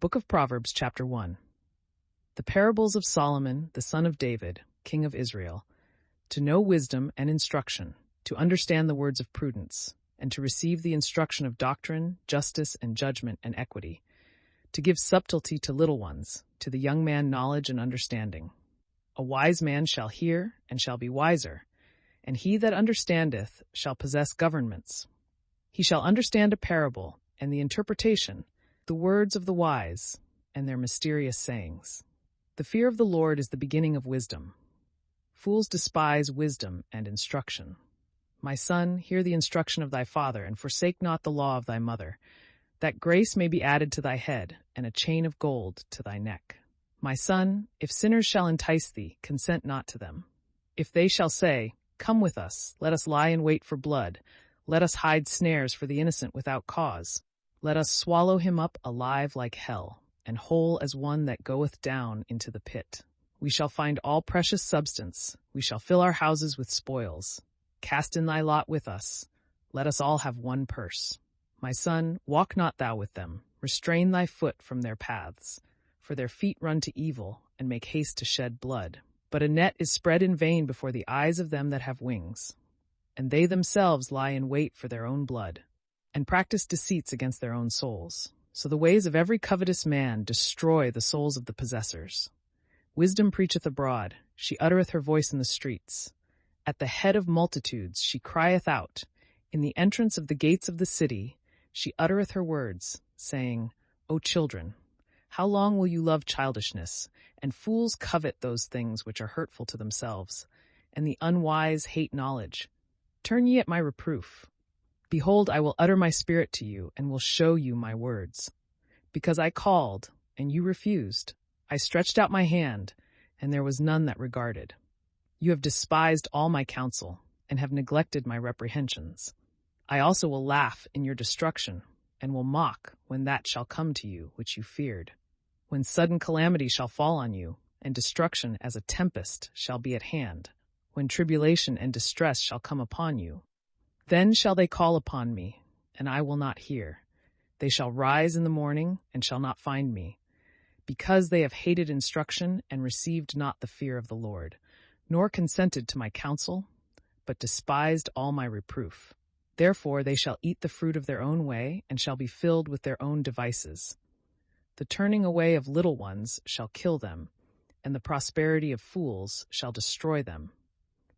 Book of Proverbs, chapter 1. The parables of Solomon, the son of David, king of Israel, to know wisdom and instruction, to understand the words of prudence, and to receive the instruction of doctrine, justice, and judgment and equity, to give subtlety to little ones, to the young man knowledge and understanding. A wise man shall hear and shall be wiser, and he that understandeth shall possess governments. He shall understand a parable and the interpretation, the words of the wise, and their mysterious sayings. The fear of the Lord is the beginning of wisdom. Fools despise wisdom and instruction. My son, hear the instruction of thy father, and forsake not the law of thy mother, that grace may be added to thy head, and a chain of gold to thy neck. My son, if sinners shall entice thee, consent not to them. If they shall say, Come with us, let us lie in wait for blood, let us hide snares for the innocent without cause. Let us swallow him up alive like hell, and whole as one that goeth down into the pit. We shall find all precious substance, we shall fill our houses with spoils. Cast in thy lot with us, let us all have one purse. My son, walk not thou with them, restrain thy foot from their paths, for their feet run to evil, and make haste to shed blood. But a net is spread in vain before the eyes of them that have wings, and they themselves lie in wait for their own blood, and practice deceits against their own souls. So the ways of every covetous man destroy the souls of the possessors. Wisdom preacheth abroad, she uttereth her voice in the streets. At the head of multitudes she crieth out, in the entrance of the gates of the city she uttereth her words, saying, O children, how long will you love childishness, and fools covet those things which are hurtful to themselves, and the unwise hate knowledge? Turn ye at my reproof. Behold, I will utter my spirit to you, and will show you my words. Because I called, and you refused. I stretched out my hand, and there was none that regarded. You have despised all my counsel, and have neglected my reprehensions. I also will laugh in your destruction, and will mock when that shall come to you which you feared. When sudden calamity shall fall on you, and destruction as a tempest shall be at hand, when tribulation and distress shall come upon you, then shall they call upon me, and I will not hear. They shall rise in the morning, and shall not find me, because they have hated instruction, and received not the fear of the Lord, nor consented to my counsel, but despised all my reproof. Therefore they shall eat the fruit of their own way, and shall be filled with their own devices. The turning away of little ones shall kill them, and the prosperity of fools shall destroy them.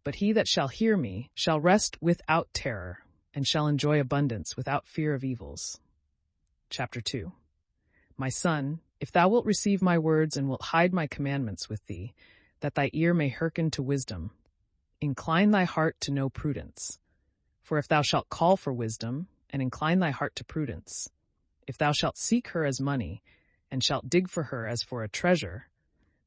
But he that shall hear me shall rest without terror, and shall enjoy abundance without fear of evils. Chapter 2. My son, if thou wilt receive my words and wilt hide my commandments with thee, that thy ear may hearken to wisdom, incline thy heart to know prudence. For if thou shalt call for wisdom, and incline thy heart to prudence, if thou shalt seek her as money, and shalt dig for her as for a treasure,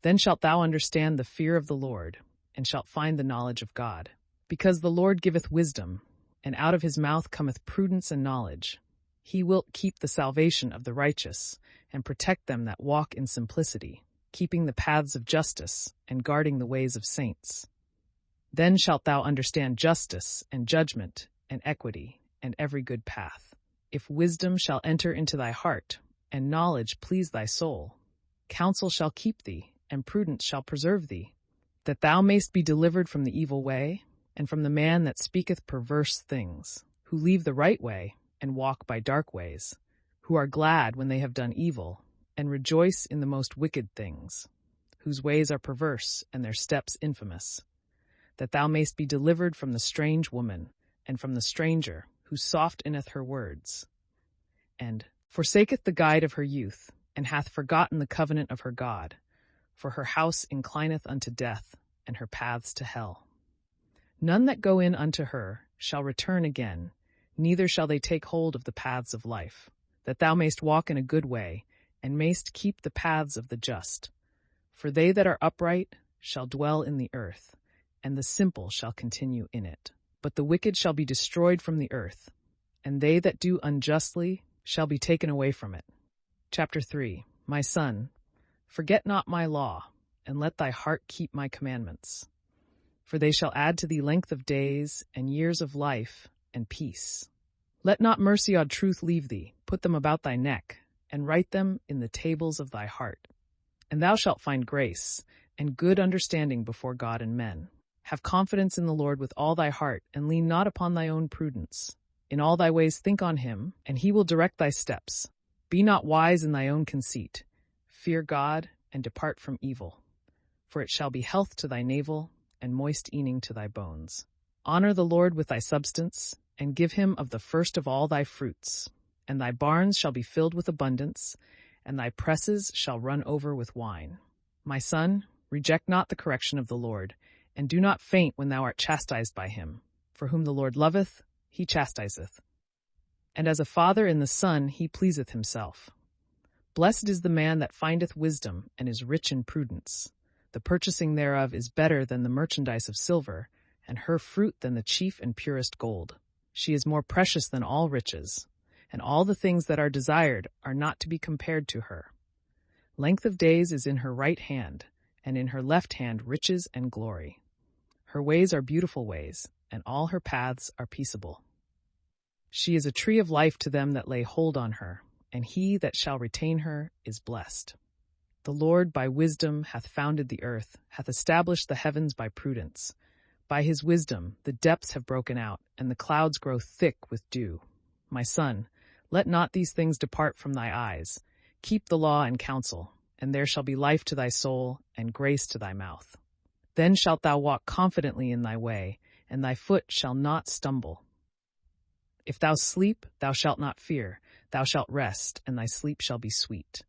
then shalt thou understand the fear of the Lord, and shalt find the knowledge of God. Because the Lord giveth wisdom, and out of his mouth cometh prudence and knowledge. He wilt keep the salvation of the righteous, and protect them that walk in simplicity, keeping the paths of justice, and guarding the ways of saints. Then shalt thou understand justice, and judgment, and equity, and every good path. If wisdom shall enter into thy heart, and knowledge please thy soul, counsel shall keep thee, and prudence shall preserve thee, that thou mayst be delivered from the evil way, and from the man that speaketh perverse things, who leave the right way, and walk by dark ways, who are glad when they have done evil, and rejoice in the most wicked things, whose ways are perverse, and their steps infamous. That thou mayst be delivered from the strange woman, and from the stranger, who softeneth her words, and forsaketh the guide of her youth, and hath forgotten the covenant of her God. For her house inclineth unto death, and her paths to hell. None that go in unto her shall return again, neither shall they take hold of the paths of life. That thou mayst walk in a good way, and mayst keep the paths of the just. For they that are upright shall dwell in the earth, and the simple shall continue in it. But the wicked shall be destroyed from the earth, and they that do unjustly shall be taken away from it. Chapter 3. My son, forget not my law, and let thy heart keep my commandments. For they shall add to thee length of days, and years of life, and peace. Let not mercy or truth leave thee, put them about thy neck, and write them in the tables of thy heart. And thou shalt find grace and good understanding before God and men. Have confidence in the Lord with all thy heart, and lean not upon thy own prudence. In all thy ways think on him, and he will direct thy steps. Be not wise in thy own conceit. Fear God, and depart from evil. For it shall be health to thy navel, and moist eating to thy bones. Honor the Lord with thy substance, and give him of the first of all thy fruits. And thy barns shall be filled with abundance, and thy presses shall run over with wine. My son, reject not the correction of the Lord, and do not faint when thou art chastised by him. For whom the Lord loveth, he chastiseth. And as a father in the son he pleaseth himself. Blessed is the man that findeth wisdom, and is rich in prudence. The purchasing thereof is better than the merchandise of silver, and her fruit than the chief and purest gold. She is more precious than all riches, and all the things that are desired are not to be compared to her. Length of days is in her right hand, and in her left hand riches and glory. Her ways are beautiful ways, and all her paths are peaceable. She is a tree of life to them that lay hold on her, and he that shall retain her is blessed. The Lord by wisdom hath founded the earth, hath established the heavens by prudence. By his wisdom the depths have broken out, and the clouds grow thick with dew. My son, let not these things depart from thy eyes. Keep the law and counsel, and there shall be life to thy soul, and grace to thy mouth. Then shalt thou walk confidently in thy way, and thy foot shall not stumble. If thou sleep, thou shalt not fear. Thou shalt rest, and thy sleep shall be sweet.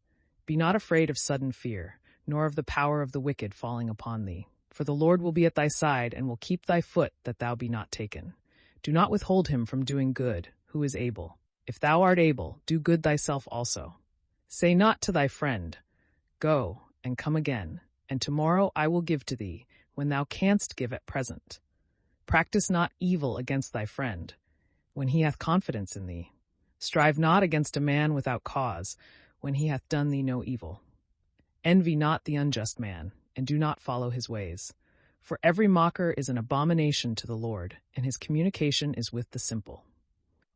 Be not afraid of sudden fear, nor of the power of the wicked falling upon thee. For the Lord will be at thy side, and will keep thy foot, that thou be not taken. Do not withhold him from doing good, who is able. If thou art able, do good thyself also. Say not to thy friend, Go, and come again, and tomorrow I will give to thee, when thou canst give at present. Practice not evil against thy friend, when he hath confidence in thee. Strive not against a man without cause, when he hath done thee no evil. Envy not the unjust man, and do not follow his ways. For every mocker is an abomination to the Lord, and his communication is with the simple.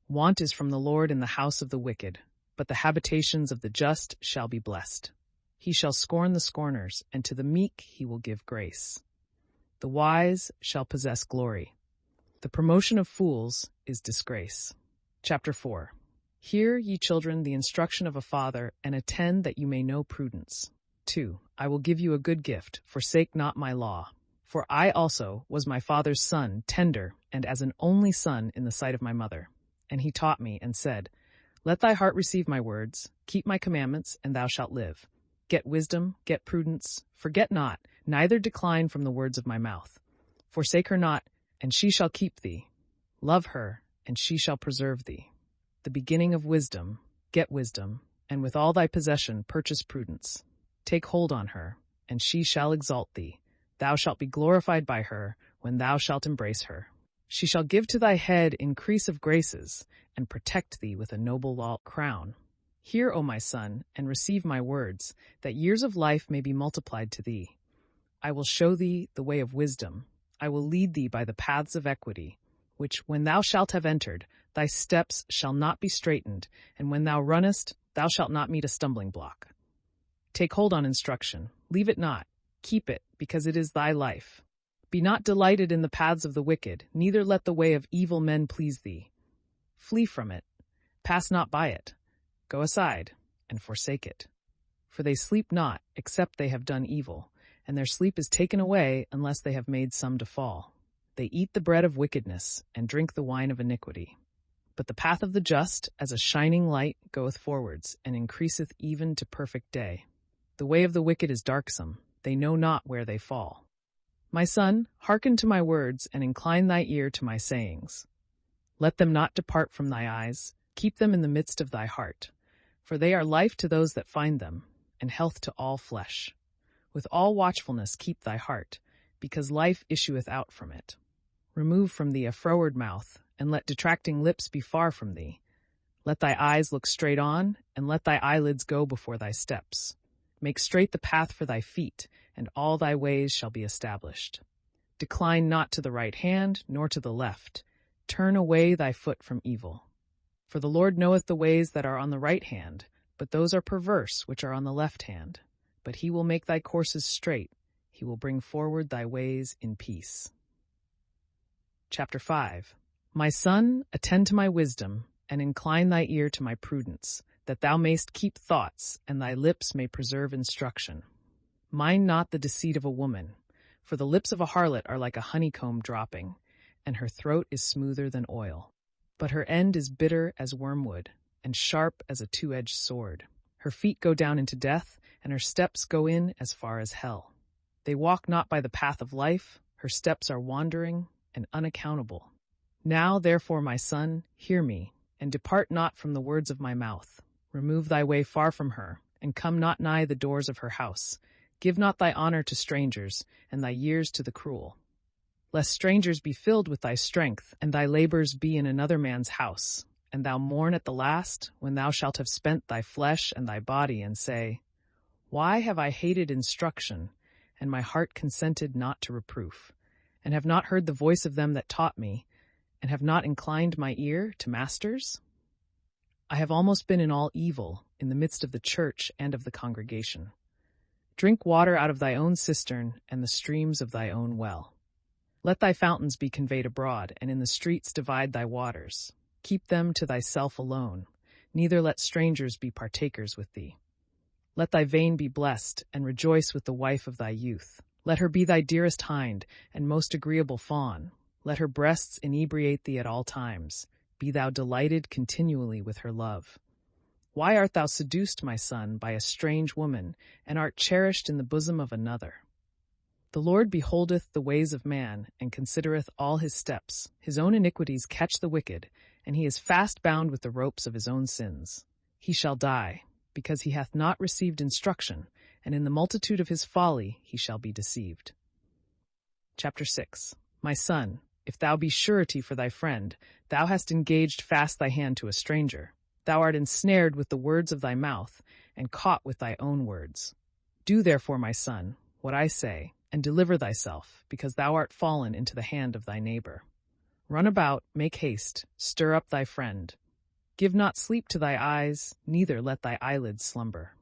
Want is from the Lord in the house of the wicked, but the habitations of the just shall be blessed. He shall scorn the scorners, and to the meek he will give grace. The wise shall possess glory. The promotion of fools is disgrace. Chapter 4. Hear, ye children, the instruction of a father, and attend that you may know prudence. 2. I will give you a good gift, forsake not my law. For I also was my father's son, tender, and as an only son in the sight of my mother. And he taught me, and said, Let thy heart receive my words, keep my commandments, and thou shalt live. Get wisdom, get prudence, forget not, neither decline from the words of my mouth. Forsake her not, and she shall keep thee. Love her, and she shall preserve thee. The beginning of wisdom, get wisdom, and with all thy possession purchase prudence. Take hold on her, and she shall exalt thee. Thou shalt be glorified by her, when thou shalt embrace her. She shall give to thy head increase of graces, and protect thee with a noble law crown. Hear, O my son, and receive my words, that years of life may be multiplied to thee. I will show thee the way of wisdom. I will lead thee by the paths of equity, which, when thou shalt have entered, thy steps shall not be straitened, and when thou runnest, thou shalt not meet a stumbling block. Take hold on instruction, leave it not, keep it, because it is thy life. Be not delighted in the paths of the wicked, neither let the way of evil men please thee. Flee from it, pass not by it. Go aside, and forsake it. For they sleep not, except they have done evil, and their sleep is taken away, unless they have made some to fall. They eat the bread of wickedness, and drink the wine of iniquity. But the path of the just, as a shining light, goeth forwards, and increaseth even to perfect day. The way of the wicked is darksome, they know not where they fall. My son, hearken to my words, and incline thy ear to my sayings. Let them not depart from thy eyes, keep them in the midst of thy heart. For they are life to those that find them, and health to all flesh. With all watchfulness keep thy heart, because life issueth out from it. Remove from thee a froward mouth, and let detracting lips be far from thee. Let thy eyes look straight on, and let thy eyelids go before thy steps. Make straight the path for thy feet, and all thy ways shall be established. Decline not to the right hand, nor to the left. Turn away thy foot from evil. For the Lord knoweth the ways that are on the right hand, but those are perverse which are on the left hand. But he will make thy courses straight, he will bring forward thy ways in peace. Chapter 5. My son, attend to my wisdom, and incline thy ear to my prudence, that thou mayst keep thoughts, and thy lips may preserve instruction. Mind not the deceit of a woman, for the lips of a harlot are like a honeycomb dropping, and her throat is smoother than oil. But her end is bitter as wormwood, and sharp as a two-edged sword. Her feet go down into death, and her steps go in as far as hell. They walk not by the path of life, her steps are wandering and unaccountable. Now, therefore, my son, hear me, and depart not from the words of my mouth. Remove thy way far from her, and come not nigh the doors of her house. Give not thy honor to strangers, and thy years to the cruel. Lest strangers be filled with thy strength, and thy labors be in another man's house, and thou mourn at the last, when thou shalt have spent thy flesh and thy body, and say, Why have I hated instruction, and my heart consented not to reproof, and have not heard the voice of them that taught me, and have not inclined my ear to masters? I have almost been in all evil, in the midst of the church and of the congregation. Drink water out of thy own cistern, and the streams of thy own well. Let thy fountains be conveyed abroad, and in the streets divide thy waters. Keep them to thyself alone, neither let strangers be partakers with thee. Let thy vein be blessed, and rejoice with the wife of thy youth. Let her be thy dearest hind, and most agreeable fawn. Let her breasts inebriate thee at all times. Be thou delighted continually with her love. Why art thou seduced, my son, by a strange woman, and art cherished in the bosom of another? The Lord beholdeth the ways of man, and considereth all his steps. His own iniquities catch the wicked, and he is fast bound with the ropes of his own sins. He shall die, because he hath not received instruction, and in the multitude of his folly he shall be deceived. Chapter 6. My son, if thou be surety for thy friend, thou hast engaged fast thy hand to a stranger. Thou art ensnared with the words of thy mouth, and caught with thy own words. Do therefore, my son, what I say, and deliver thyself, because thou art fallen into the hand of thy neighbor. Run about, make haste, stir up thy friend. Give not sleep to thy eyes, neither let thy eyelids slumber.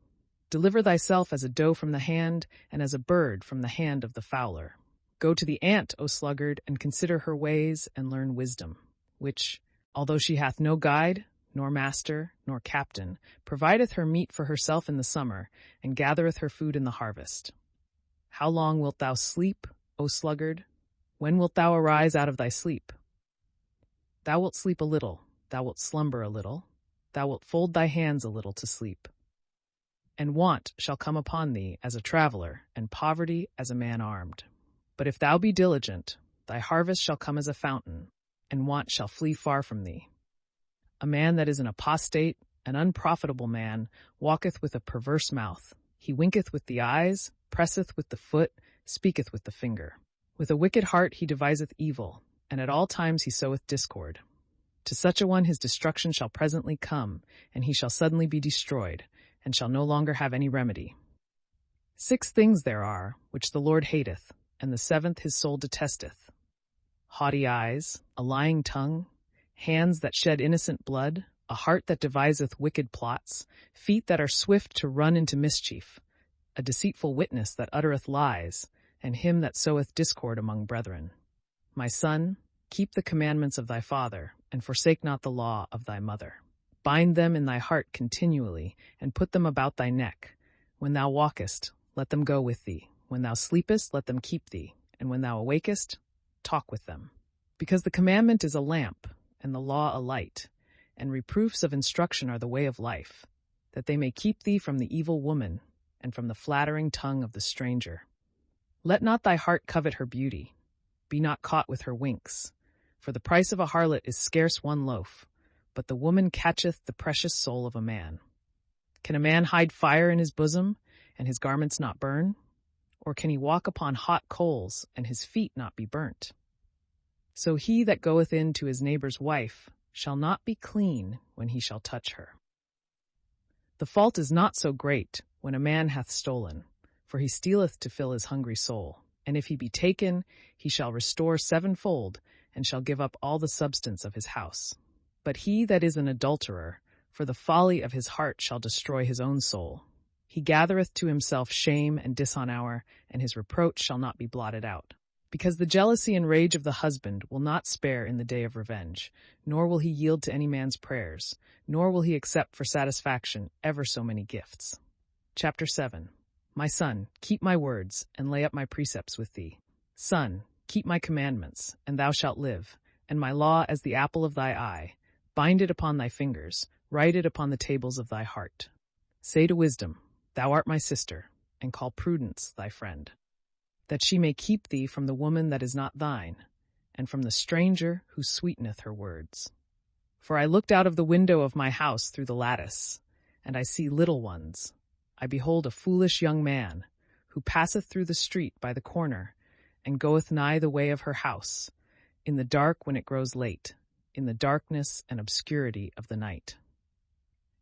Deliver thyself as a doe from the hand, and as a bird from the hand of the fowler. Go to the ant, O sluggard, and consider her ways, and learn wisdom, which, although she hath no guide, nor master, nor captain, provideth her meat for herself in the summer, and gathereth her food in the harvest. How long wilt thou sleep, O sluggard? When wilt thou arise out of thy sleep? Thou wilt sleep a little, thou wilt slumber a little, thou wilt fold thy hands a little to sleep. And want shall come upon thee as a traveler, and poverty as a man armed. But if thou be diligent, thy harvest shall come as a fountain, and want shall flee far from thee. A man that is an apostate, an unprofitable man, walketh with a perverse mouth. He winketh with the eyes, presseth with the foot, speaketh with the finger. With a wicked heart he deviseth evil, and at all times he soweth discord. To such a one his destruction shall presently come, and he shall suddenly be destroyed, and shall no longer have any remedy. 6 things there are, which the Lord hateth, and the 7th his soul detesteth: haughty eyes, a lying tongue, hands that shed innocent blood, a heart that deviseth wicked plots, feet that are swift to run into mischief, a deceitful witness that uttereth lies, and him that soweth discord among brethren. My son, keep the commandments of thy father, and forsake not the law of thy mother. Bind them in thy heart continually, and put them about thy neck. When thou walkest, let them go with thee. When thou sleepest, let them keep thee. And when thou awakest, talk with them. Because the commandment is a lamp, and the law a light, and reproofs of instruction are the way of life, that they may keep thee from the evil woman, and from the flattering tongue of the stranger. Let not thy heart covet her beauty. Be not caught with her winks. For the price of a harlot is scarce 1 loaf, but the woman catcheth the precious soul of a man. Can a man hide fire in his bosom, and his garments not burn? Or can he walk upon hot coals, and his feet not be burnt? So he that goeth in to his neighbor's wife shall not be clean when he shall touch her. The fault is not so great when a man hath stolen, for he stealeth to fill his hungry soul. And if he be taken, he shall restore 7-fold, and shall give up all the substance of his house. But he that is an adulterer, for the folly of his heart shall destroy his own soul. He gathereth to himself shame and dishonor, and his reproach shall not be blotted out. Because the jealousy and rage of the husband will not spare in the day of revenge, nor will he yield to any man's prayers, nor will he accept for satisfaction ever so many gifts. Chapter 7. My son, keep my words, and lay up my precepts with thee. Son, keep my commandments, and thou shalt live, and my law as the apple of thy eye. Bind it upon thy fingers, write it upon the tables of thy heart. Say to wisdom, thou art my sister, and call prudence thy friend, that she may keep thee from the woman that is not thine, and from the stranger who sweeteneth her words. For I looked out of the window of my house through the lattice, and I see little ones. I behold a foolish young man, who passeth through the street by the corner, and goeth nigh the way of her house, in the dark when it grows late, in the darkness and obscurity of the night.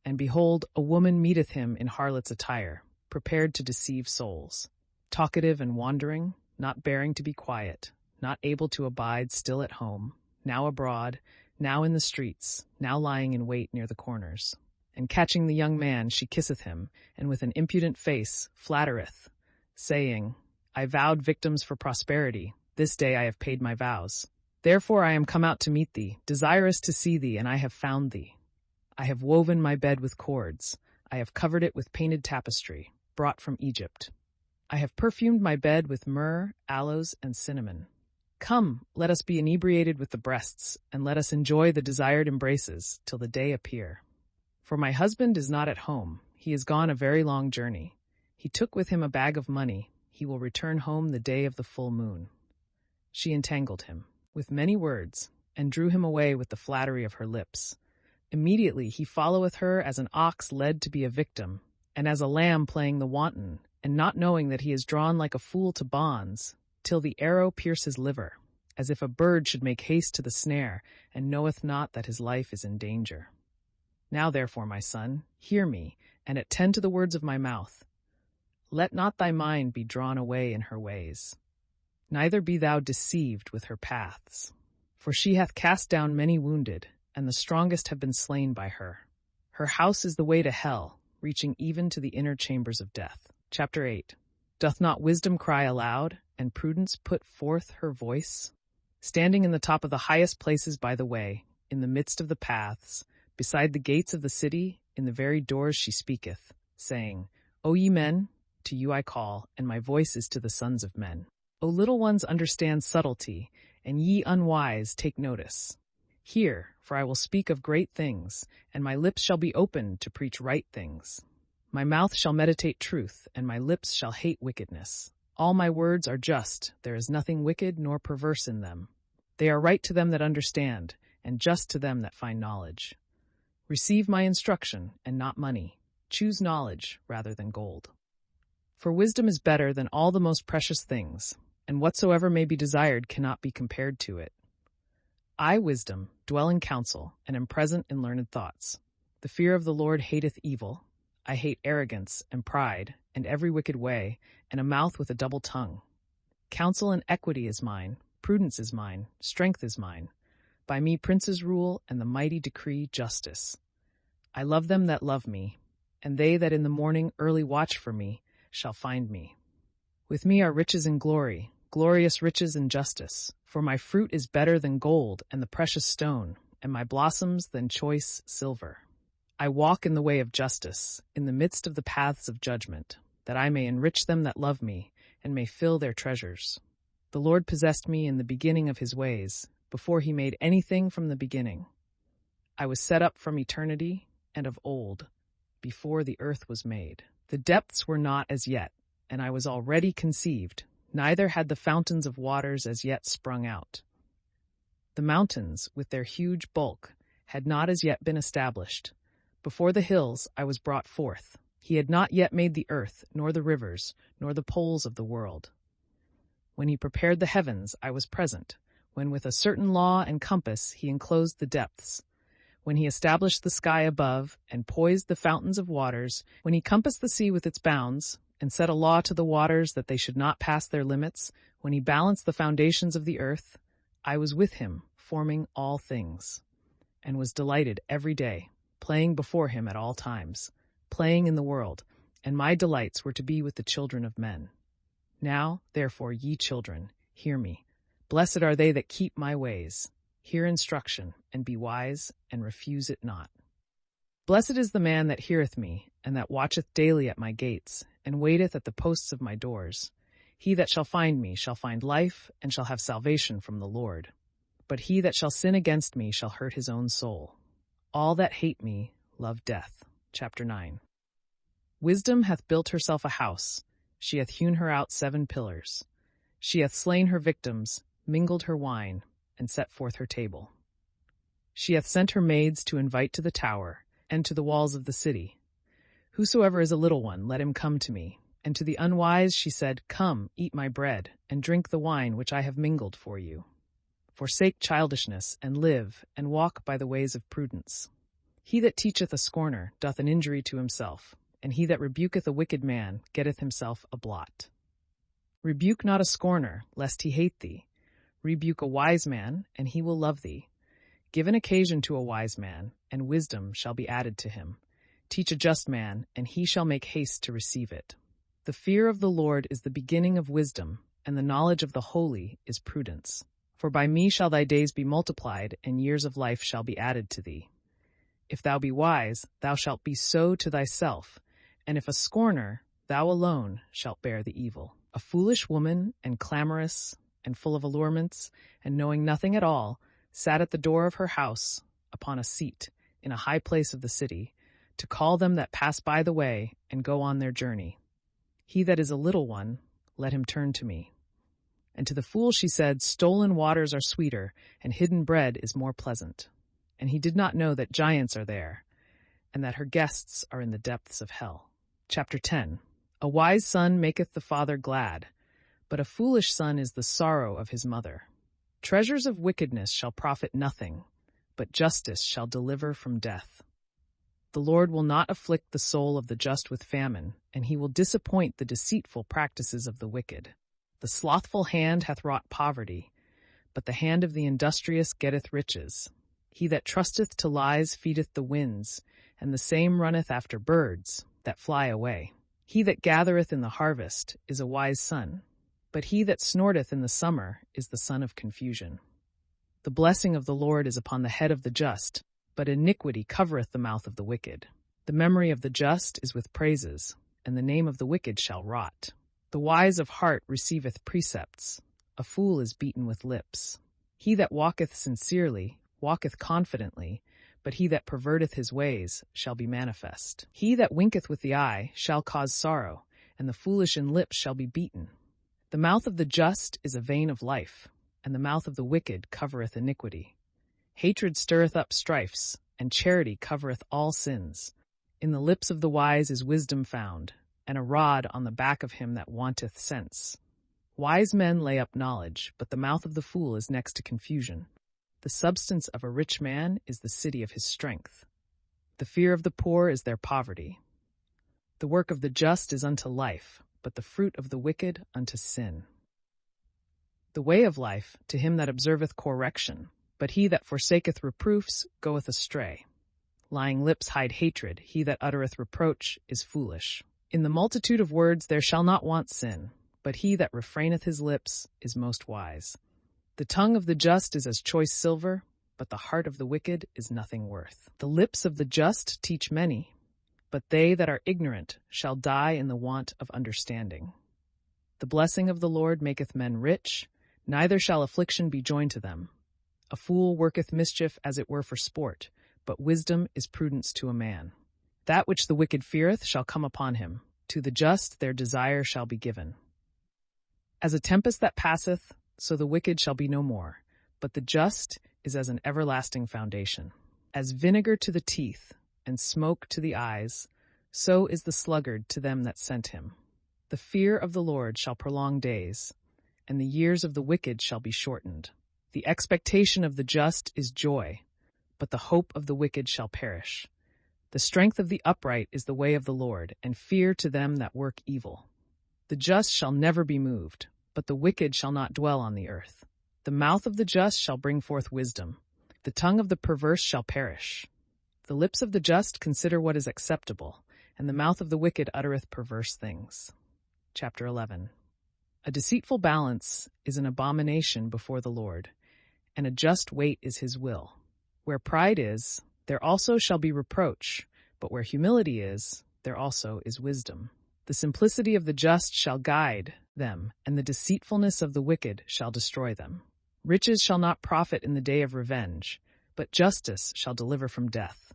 And behold, a woman meeteth him in harlot's attire, prepared to deceive souls, talkative and wandering, not bearing to be quiet, not able to abide still at home, now abroad, now in the streets, now lying in wait near the corners. And catching the young man, she kisseth him, and with an impudent face flattereth, saying, I vowed victims for prosperity, this day I have paid my vows. Therefore I am come out to meet thee, desirous to see thee, and I have found thee. I have woven my bed with cords, I have covered it with painted tapestry, brought from Egypt. I have perfumed my bed with myrrh, aloes, and cinnamon. Come, let us be inebriated with the breasts, and let us enjoy the desired embraces, till the day appear. For my husband is not at home, he is gone a very long journey. He took with him a bag of money, he will return home the day of the full moon. She entangled him with many words, and drew him away with the flattery of her lips. Immediately he followeth her as an ox led to be a victim, and as a lamb playing the wanton, and not knowing that he is drawn like a fool to bonds, till the arrow pierce his liver, as if a bird should make haste to the snare, and knoweth not that his life is in danger. Now therefore, my son, hear me, and attend to the words of my mouth. Let not thy mind be drawn away in her ways, neither be thou deceived with her paths. For she hath cast down many wounded, and the strongest have been slain by her. Her house is the way to hell, reaching even to the inner chambers of death. Chapter 8. Doth not wisdom cry aloud, and prudence put forth her voice? Standing in the top of the highest places by the way, in the midst of the paths, beside the gates of the city, in the very doors she speaketh, saying, O ye men, to you I call, and my voice is to the sons of men. O little ones, understand subtlety, and ye unwise, take notice. Hear, for I will speak of great things, and my lips shall be opened to preach right things. My mouth shall meditate truth, and my lips shall hate wickedness. All my words are just, there is nothing wicked nor perverse in them. They are right to them that understand, and just to them that find knowledge. Receive my instruction, and not money. Choose knowledge rather than gold. For wisdom is better than all the most precious things, and whatsoever may be desired cannot be compared to it. I, wisdom, dwell in counsel, and am present in learned thoughts. The fear of the Lord hateth evil. I hate arrogance and pride, and every wicked way, and a mouth with a double tongue. Counsel and equity is mine, prudence is mine, strength is mine. By me princes rule, and the mighty decree justice. I love them that love me, and they that in the morning early watch for me shall find me. With me are riches and glory, glorious riches and justice. For my fruit is better than gold and the precious stone, and my blossoms than choice silver. I walk in the way of justice, in the midst of the paths of judgment, that I may enrich them that love me, and may fill their treasures. The Lord possessed me in the beginning of his ways, before he made anything from the beginning. I was set up from eternity, and of old, before the earth was made. The depths were not as yet, and I was already conceived, neither had the fountains of waters as yet sprung out. The mountains, with their huge bulk, had not as yet been established. Before the hills I was brought forth. He had not yet made the earth, nor the rivers, nor the poles of the world. When he prepared the heavens, I was present. When with a certain law and compass he enclosed the depths. When he established the sky above, and poised the fountains of waters. When he compassed the sea with its bounds, and set a law to the waters that they should not pass their limits. When he balanced the foundations of the earth, I was with him, forming all things, and was delighted every day. playing before him at all times, playing in the world, and my delights were to be with the children of men. Now, therefore, ye children, hear me. Blessed are they that keep my ways. Hear instruction, and be wise, and refuse it not. Blessed is the man that heareth me, and that watcheth daily at my gates, and waiteth at the posts of my doors. He that shall find me shall find life, and shall have salvation from the Lord. But he that shall sin against me shall hurt his own soul. All that hate me love death. Chapter 9. Wisdom hath built herself a house. She hath hewn her out 7 pillars. She hath slain her victims, mingled her wine, and set forth her table. She hath sent her maids to invite to the tower, and to the walls of the city. Whosoever is a little one, let him come to me. And to the unwise she said, Come, eat my bread, and drink the wine which I have mingled for you. Forsake childishness, and live, and walk by the ways of prudence. He that teacheth a scorner doth an injury to himself, and he that rebuketh a wicked man getteth himself a blot. Rebuke not a scorner, lest he hate thee. Rebuke a wise man, and he will love thee. Give an occasion to a wise man, and wisdom shall be added to him. Teach a just man, and he shall make haste to receive it. The fear of the Lord is the beginning of wisdom, and the knowledge of the holy is prudence. For by me shall thy days be multiplied, and years of life shall be added to thee. If thou be wise, thou shalt be so to thyself, and if a scorner, thou alone shalt bear the evil. A foolish woman, and clamorous, and full of allurements, and knowing nothing at all, sat at the door of her house, upon a seat, in a high place of the city, to call them that pass by the way, and go on their journey. He that is a little one, let him turn to me. And to the fool she said, Stolen waters are sweeter, and hidden bread is more pleasant. And he did not know that giants are there, and that her guests are in the depths of hell. Chapter 10. A wise son maketh the father glad, but a foolish son is the sorrow of his mother. Treasures of wickedness shall profit nothing, but justice shall deliver from death. The Lord will not afflict the soul of the just with famine, and he will disappoint the deceitful practices of the wicked. The slothful hand hath wrought poverty, but the hand of the industrious getteth riches. He that trusteth to lies feedeth the winds, and the same runneth after birds that fly away. He that gathereth in the harvest is a wise son, but he that snorteth in the summer is the son of confusion. The blessing of the Lord is upon the head of the just, but iniquity covereth the mouth of the wicked. The memory of the just is with praises, and the name of the wicked shall rot. The wise of heart receiveth precepts. A fool is beaten with lips. He that walketh sincerely walketh confidently, but he that perverteth his ways shall be manifest. He that winketh with the eye shall cause sorrow, and the foolish in lips shall be beaten. The mouth of the just is a vein of life, and the mouth of the wicked covereth iniquity. Hatred stirreth up strifes, and charity covereth all sins. In the lips of the wise is wisdom found, and a rod on the back of him that wanteth sense. Wise men lay up knowledge, but the mouth of the fool is next to confusion. The substance of a rich man is the city of his strength. The fear of the poor is their poverty. The work of the just is unto life, but the fruit of the wicked unto sin. The way of life to him that observeth correction, but he that forsaketh reproofs goeth astray. Lying lips hide hatred, he that uttereth reproach is foolish. In the multitude of words there shall not want sin, but he that refraineth his lips is most wise. The tongue of the just is as choice silver, but the heart of the wicked is nothing worth. The lips of the just teach many, but they that are ignorant shall die in the want of understanding. The blessing of the Lord maketh men rich, neither shall affliction be joined to them. A fool worketh mischief as it were for sport, but wisdom is prudence to a man. That which the wicked feareth shall come upon him. To the just their desire shall be given. As a tempest that passeth, so the wicked shall be no more, but the just is as an everlasting foundation. As vinegar to the teeth, and smoke to the eyes, so is the sluggard to them that sent him. The fear of the Lord shall prolong days, and the years of the wicked shall be shortened. The expectation of the just is joy, but the hope of the wicked shall perish. The strength of the upright is the way of the Lord, and fear to them that work evil. The just shall never be moved, but the wicked shall not dwell on the earth. The mouth of the just shall bring forth wisdom. The tongue of the perverse shall perish. The lips of the just consider what is acceptable, and the mouth of the wicked uttereth perverse things. Chapter 11. A deceitful balance is an abomination before the Lord, and a just weight is his will. Where pride is, there also shall be reproach, but where humility is, there also is wisdom. The simplicity of the just shall guide them, and the deceitfulness of the wicked shall destroy them. Riches shall not profit in the day of revenge, but justice shall deliver from death.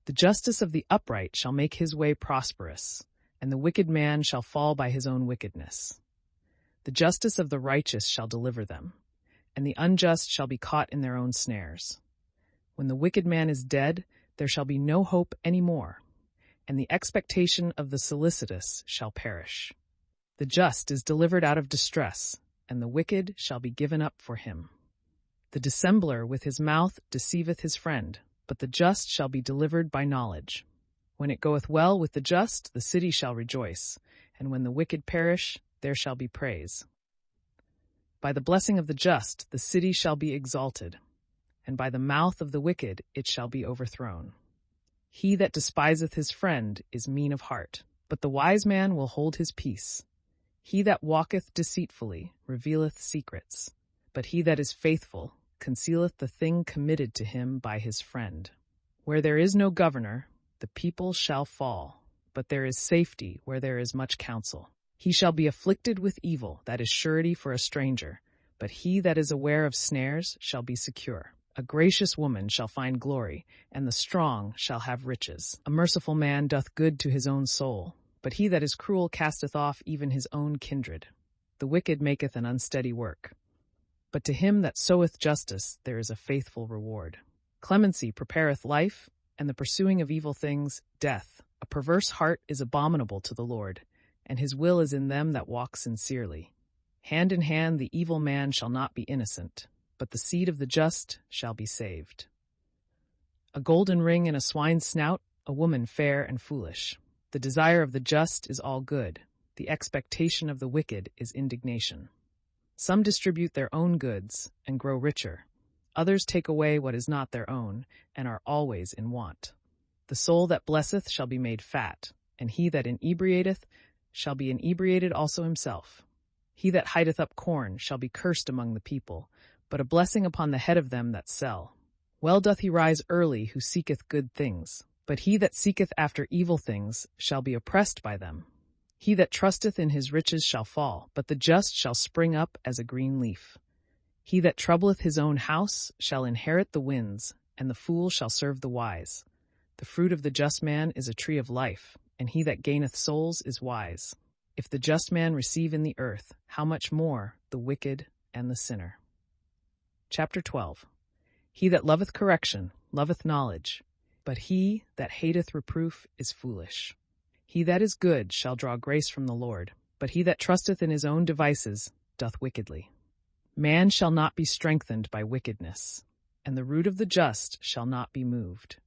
The justice of the upright shall make his way prosperous, and the wicked man shall fall by his own wickedness. The justice of the righteous shall deliver them, and the unjust shall be caught in their own snares. When the wicked man is dead, there shall be no hope any more, and the expectation of the solicitous shall perish. The just is delivered out of distress, and the wicked shall be given up for him. The dissembler with his mouth deceiveth his friend, but the just shall be delivered by knowledge. When it goeth well with the just, the city shall rejoice, and when the wicked perish, there shall be praise. By the blessing of the just, the city shall be exalted, and by the mouth of the wicked it shall be overthrown. He that despiseth his friend is mean of heart, but the wise man will hold his peace. He that walketh deceitfully revealeth secrets, but he that is faithful concealeth the thing committed to him by his friend. Where there is no governor, the people shall fall, but there is safety where there is much counsel. He shall be afflicted with evil, that is surety for a stranger, but he that is aware of snares shall be secure. A gracious woman shall find glory, and the strong shall have riches. A merciful man doth good to his own soul, but he that is cruel casteth off even his own kindred. The wicked maketh an unsteady work, but to him that soweth justice there is a faithful reward. Clemency prepareth life, and the pursuing of evil things, death. A perverse heart is abominable to the Lord, and his will is in them that walk sincerely. Hand in hand the evil man shall not be innocent, but the seed of the just shall be saved. A golden ring in a swine's snout, a woman fair and foolish. The desire of the just is all good, the expectation of the wicked is indignation. Some distribute their own goods and grow richer. Others take away what is not their own, and are always in want. The soul that blesseth shall be made fat, and he that inebriateth shall be inebriated also himself. He that hideth up corn shall be cursed among the people, but a blessing upon the head of them that sell. Well doth he rise early who seeketh good things, but he that seeketh after evil things shall be oppressed by them. He that trusteth in his riches shall fall, but the just shall spring up as a green leaf. He that troubleth his own house shall inherit the winds, and the fool shall serve the wise. The fruit of the just man is a tree of life, and he that gaineth souls is wise. If the just man receive in the earth, how much more the wicked and the sinner. Chapter 12. He that loveth correction loveth knowledge, but he that hateth reproof is foolish. He that is good shall draw grace from the Lord, but he that trusteth in his own devices doth wickedly. Man shall not be strengthened by wickedness, and the root of the just shall not be moved.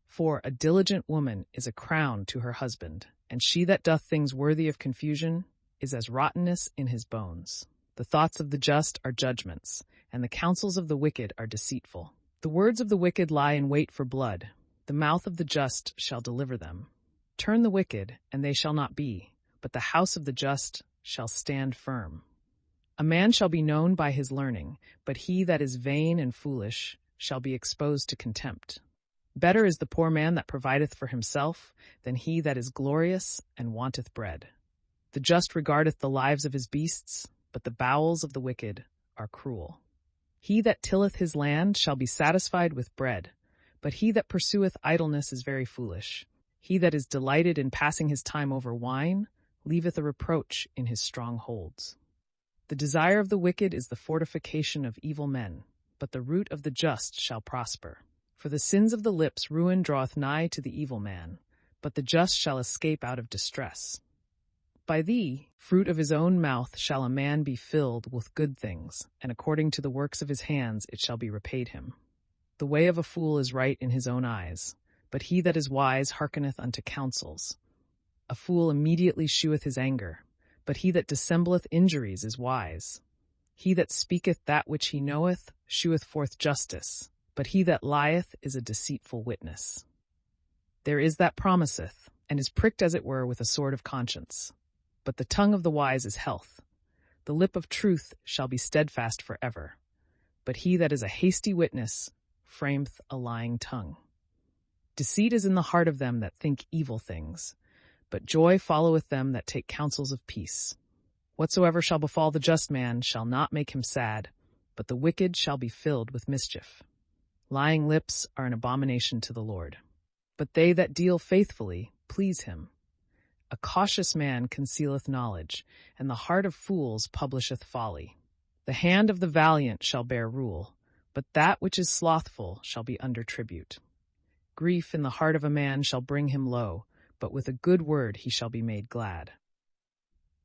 For a diligent woman is a crown to her husband, and she that doth things worthy of confusion is as rottenness in his bones. The thoughts of the just are judgments, and the counsels of the wicked are deceitful. The words of the wicked lie in wait for blood. The mouth of the just shall deliver them. Turn the wicked, and they shall not be, but the house of the just shall stand firm. A man shall be known by his learning, but he that is vain and foolish shall be exposed to contempt. Better is the poor man that provideth for himself than he that is glorious and wanteth bread. The just regardeth the lives of his beasts, but the bowels of the wicked are cruel. He that tilleth his land shall be satisfied with bread, but he that pursueth idleness is very foolish. He that is delighted in passing his time over wine leaveth a reproach in his strongholds. The desire of the wicked is the fortification of evil men, but the root of the just shall prosper. For the sins of the lips ruin draweth nigh to the evil man, but the just shall escape out of distress. By thee, fruit of his own mouth, shall a man be filled with good things, and according to the works of his hands it shall be repaid him. The way of a fool is right in his own eyes, but he that is wise hearkeneth unto counsels. A fool immediately sheweth his anger, but he that dissembleth injuries is wise. He that speaketh that which he knoweth sheweth forth justice, but he that lieth is a deceitful witness. There is that promiseth, and is pricked as it were with a sword of conscience. But the tongue of the wise is health. The lip of truth shall be steadfast forever. But he that is a hasty witness frameth a lying tongue. Deceit is in the heart of them that think evil things, but joy followeth them that take counsels of peace. Whatsoever shall befall the just man shall not make him sad, but the wicked shall be filled with mischief. Lying lips are an abomination to the Lord, but they that deal faithfully please him. A cautious man concealeth knowledge, and the heart of fools publisheth folly. The hand of the valiant shall bear rule, but that which is slothful shall be under tribute. Grief in the heart of a man shall bring him low, but with a good word he shall be made glad.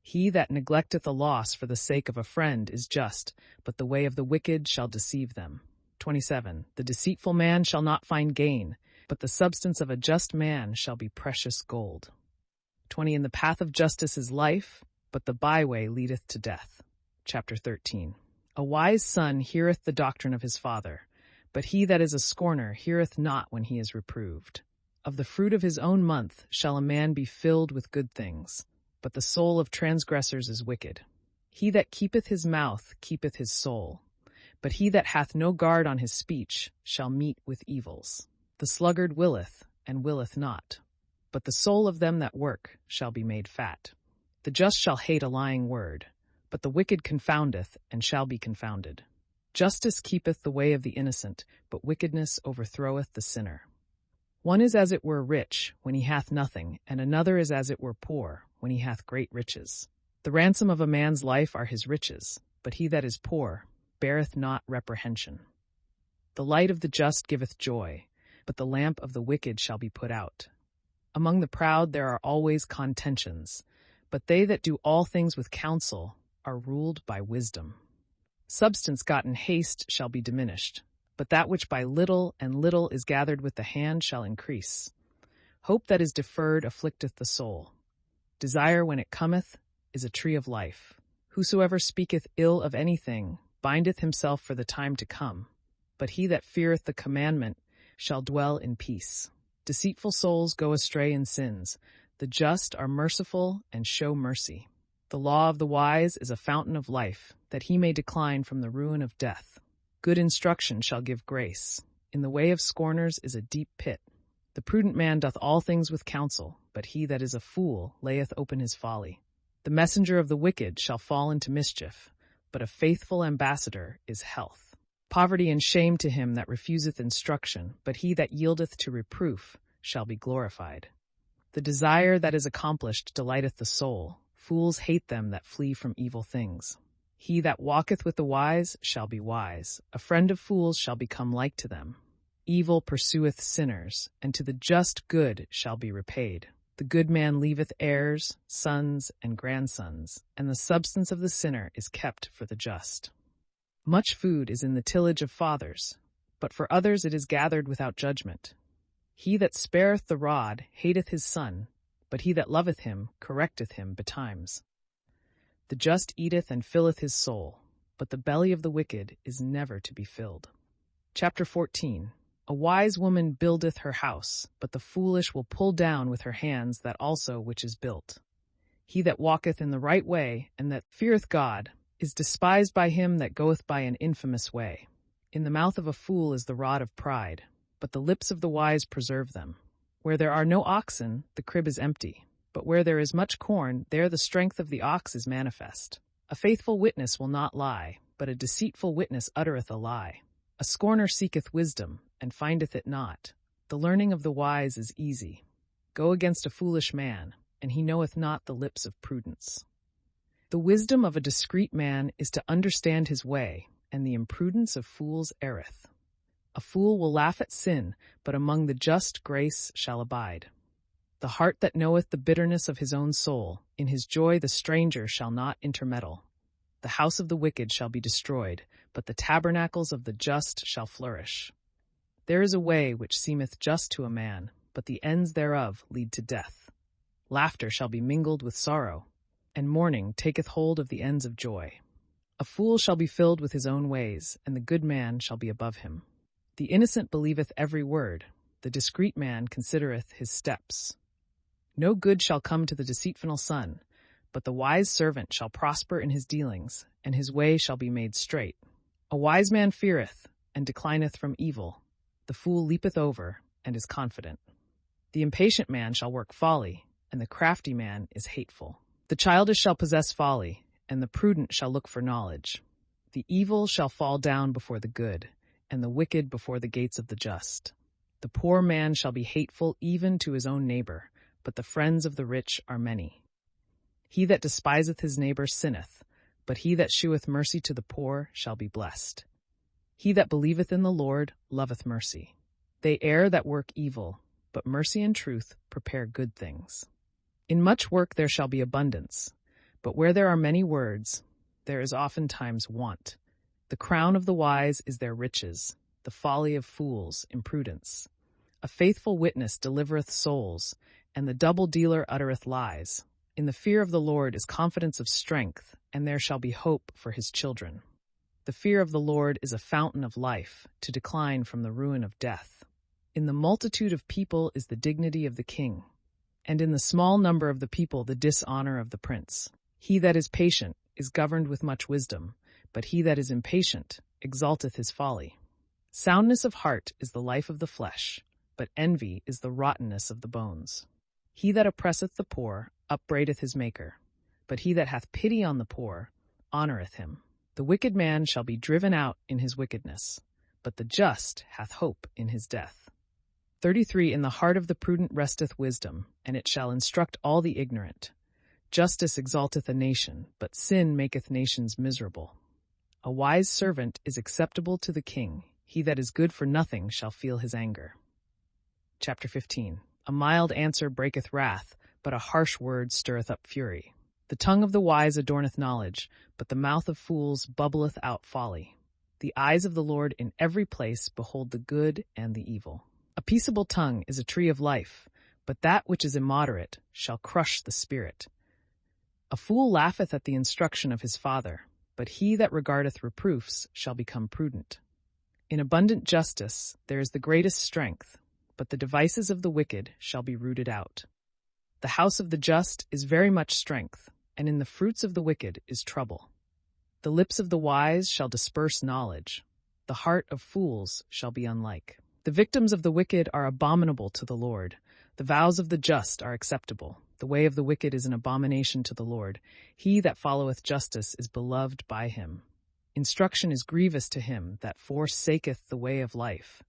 He that neglecteth a loss for the sake of a friend is just, but the way of the wicked shall deceive them. 27. The deceitful man shall not find gain, but the substance of a just man shall be precious gold. 20. In the path of justice is life, but the byway leadeth to death. Chapter 13. A wise son heareth the doctrine of his father, but he that is a scorner heareth not when he is reproved. Of the fruit of his own month shall a man be filled with good things, but the soul of transgressors is wicked. He that keepeth his mouth keepeth his soul, but he that hath no guard on his speech shall meet with evils. The sluggard willeth, and willeth not, but the soul of them that work shall be made fat. The just shall hate a lying word, but the wicked confoundeth, and shall be confounded. Justice keepeth the way of the innocent, but wickedness overthroweth the sinner. One is as it were rich, when he hath nothing, and another is as it were poor, when he hath great riches. The ransom of a man's life are his riches, but he that is poor beareth not reprehension. The light of the just giveth joy, but the lamp of the wicked shall be put out. Among the proud there are always contentions, but they that do all things with counsel are ruled by wisdom. Substance got in haste shall be diminished, but that which by little and little is gathered with the hand shall increase. Hope that is deferred afflicteth the soul. Desire when it cometh is a tree of life. Whosoever speaketh ill of anything bindeth himself for the time to come, but he that feareth the commandment shall dwell in peace. Deceitful souls go astray in sins. The just are merciful and show mercy. The law of the wise is a fountain of life, that he may decline from the ruin of death. Good instruction shall give grace. In the way of scorners is a deep pit. The prudent man doth all things with counsel, but he that is a fool layeth open his folly. The messenger of the wicked shall fall into mischief, but a faithful ambassador is health. Poverty and shame to him that refuseth instruction, but he that yieldeth to reproof shall be glorified. The desire that is accomplished delighteth the soul. Fools hate them that flee from evil things. He that walketh with the wise shall be wise. A friend of fools shall become like to them. Evil pursueth sinners, and to the just good shall be repaid. The good man leaveth heirs, sons, and grandsons, and the substance of the sinner is kept for the just. Much food is in the tillage of fathers, but for others it is gathered without judgment. He that spareth the rod hateth his son, but he that loveth him correcteth him betimes. The just eateth and filleth his soul, but the belly of the wicked is never to be filled. Chapter 14. A wise woman buildeth her house, but the foolish will pull down with her hands that also which is built. He that walketh in the right way, and that feareth God, is despised by him that goeth by an infamous way. In the mouth of a fool is the rod of pride, but the lips of the wise preserve them. Where there are no oxen, the crib is empty, but where there is much corn, there the strength of the ox is manifest. A faithful witness will not lie, but a deceitful witness uttereth a lie. A scorner seeketh wisdom, and findeth it not. The learning of the wise is easy. Go against a foolish man, and he knoweth not the lips of prudence. The wisdom of a discreet man is to understand his way, and the imprudence of fools erreth. A fool will laugh at sin, but among the just grace shall abide. The heart that knoweth the bitterness of his own soul, in his joy the stranger shall not intermeddle. The house of the wicked shall be destroyed, but the tabernacles of the just shall flourish. There is a way which seemeth just to a man, but the ends thereof lead to death. Laughter shall be mingled with sorrow, and mourning taketh hold of the ends of joy. A fool shall be filled with his own ways, and the good man shall be above him. The innocent believeth every word, the discreet man considereth his steps. No good shall come to the deceitful son, but the wise servant shall prosper in his dealings, and his way shall be made straight. A wise man feareth, and declineth from evil. The fool leapeth over, and is confident. The impatient man shall work folly, and the crafty man is hateful. The childish shall possess folly, and the prudent shall look for knowledge. The evil shall fall down before the good, and the wicked before the gates of the just. The poor man shall be hateful even to his own neighbor, but the friends of the rich are many. He that despiseth his neighbor sinneth, but he that sheweth mercy to the poor shall be blessed. He that believeth in the Lord loveth mercy. They err that work evil, but mercy and truth prepare good things. In much work there shall be abundance, but where there are many words, there is oftentimes want. The crown of the wise is their riches, the folly of fools imprudence. A faithful witness delivereth souls, and the double dealer uttereth lies. In the fear of the Lord is confidence of strength, and there shall be hope for his children. The fear of the Lord is a fountain of life, to decline from the ruin of death. In the multitude of people is the dignity of the king, and in the small number of the people the dishonor of the prince. He that is patient is governed with much wisdom, but he that is impatient exalteth his folly. Soundness of heart is the life of the flesh, but envy is the rottenness of the bones. He that oppresseth the poor upbraideth his maker, but he that hath pity on the poor honoreth him. The wicked man shall be driven out in his wickedness, but the just hath hope in his death. 33 In the heart of the prudent resteth wisdom, and it shall instruct all the ignorant. Justice exalteth a nation, but sin maketh nations miserable. A wise servant is acceptable to the king. He that is good for nothing shall feel his anger. Chapter 15 A mild answer breaketh wrath, but a harsh word stirreth up fury. The tongue of the wise adorneth knowledge, but the mouth of fools bubbleth out folly. The eyes of the Lord in every place behold the good and the evil. A peaceable tongue is a tree of life, but that which is immoderate shall crush the spirit. A fool laugheth at the instruction of his father, but he that regardeth reproofs shall become prudent. In abundant justice there is the greatest strength, but the devices of the wicked shall be rooted out. The house of the just is very much strength, and in the fruits of the wicked is trouble. The lips of the wise shall disperse knowledge. The heart of fools shall be unlike. The victims of the wicked are abominable to the Lord. The vows of the just are acceptable. The way of the wicked is an abomination to the Lord. He that followeth justice is beloved by him. Instruction is grievous to him that forsaketh the way of life.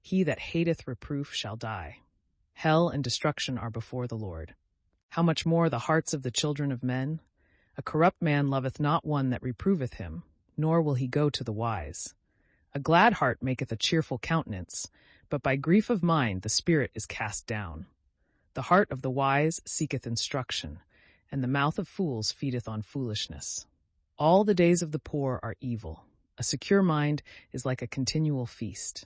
He that hateth reproof shall die. Hell and destruction are before the Lord. How much more the hearts of the children of men? A corrupt man loveth not one that reproveth him, nor will he go to the wise. A glad heart maketh a cheerful countenance, but by grief of mind the spirit is cast down. The heart of the wise seeketh instruction, and the mouth of fools feedeth on foolishness. All the days of the poor are evil. A secure mind is like a continual feast.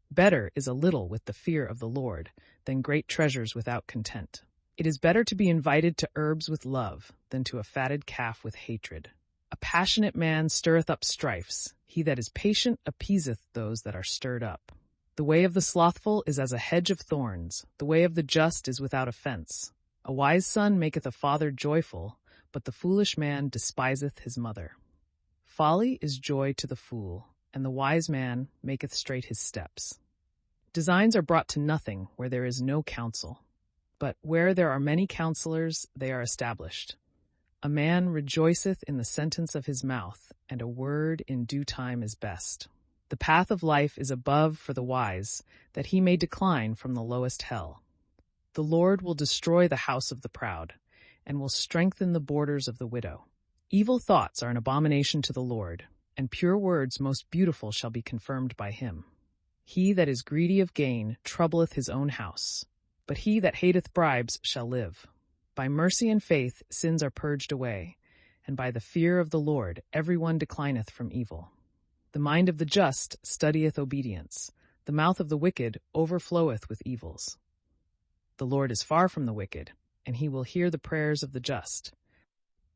Better is a little with the fear of the Lord than great treasures without content. It is better to be invited to herbs with love than to a fatted calf with hatred. A passionate man stirreth up strifes. He that is patient appeaseth those that are stirred up. The way of the slothful is as a hedge of thorns. The way of the just is without offense. A wise son maketh a father joyful, but the foolish man despiseth his mother. Folly is joy to the fool, and the wise man maketh straight his steps. Designs are brought to nothing where there is no counsel, but where there are many counselors they are established. A man rejoiceth in the sentence of his mouth, and a word in due time is best. The path of life is above for the wise, that he may decline from the lowest hell. The Lord will destroy the house of the proud, and will strengthen the borders of the widow. Evil thoughts are an abomination to the Lord, and pure words most beautiful shall be confirmed by him. He that is greedy of gain troubleth his own house, but he that hateth bribes shall live. By mercy and faith sins are purged away, and by the fear of the Lord every one declineth from evil. The mind of the just studieth obedience. The mouth of the wicked overfloweth with evils. The Lord is far from the wicked, and he will hear the prayers of the just.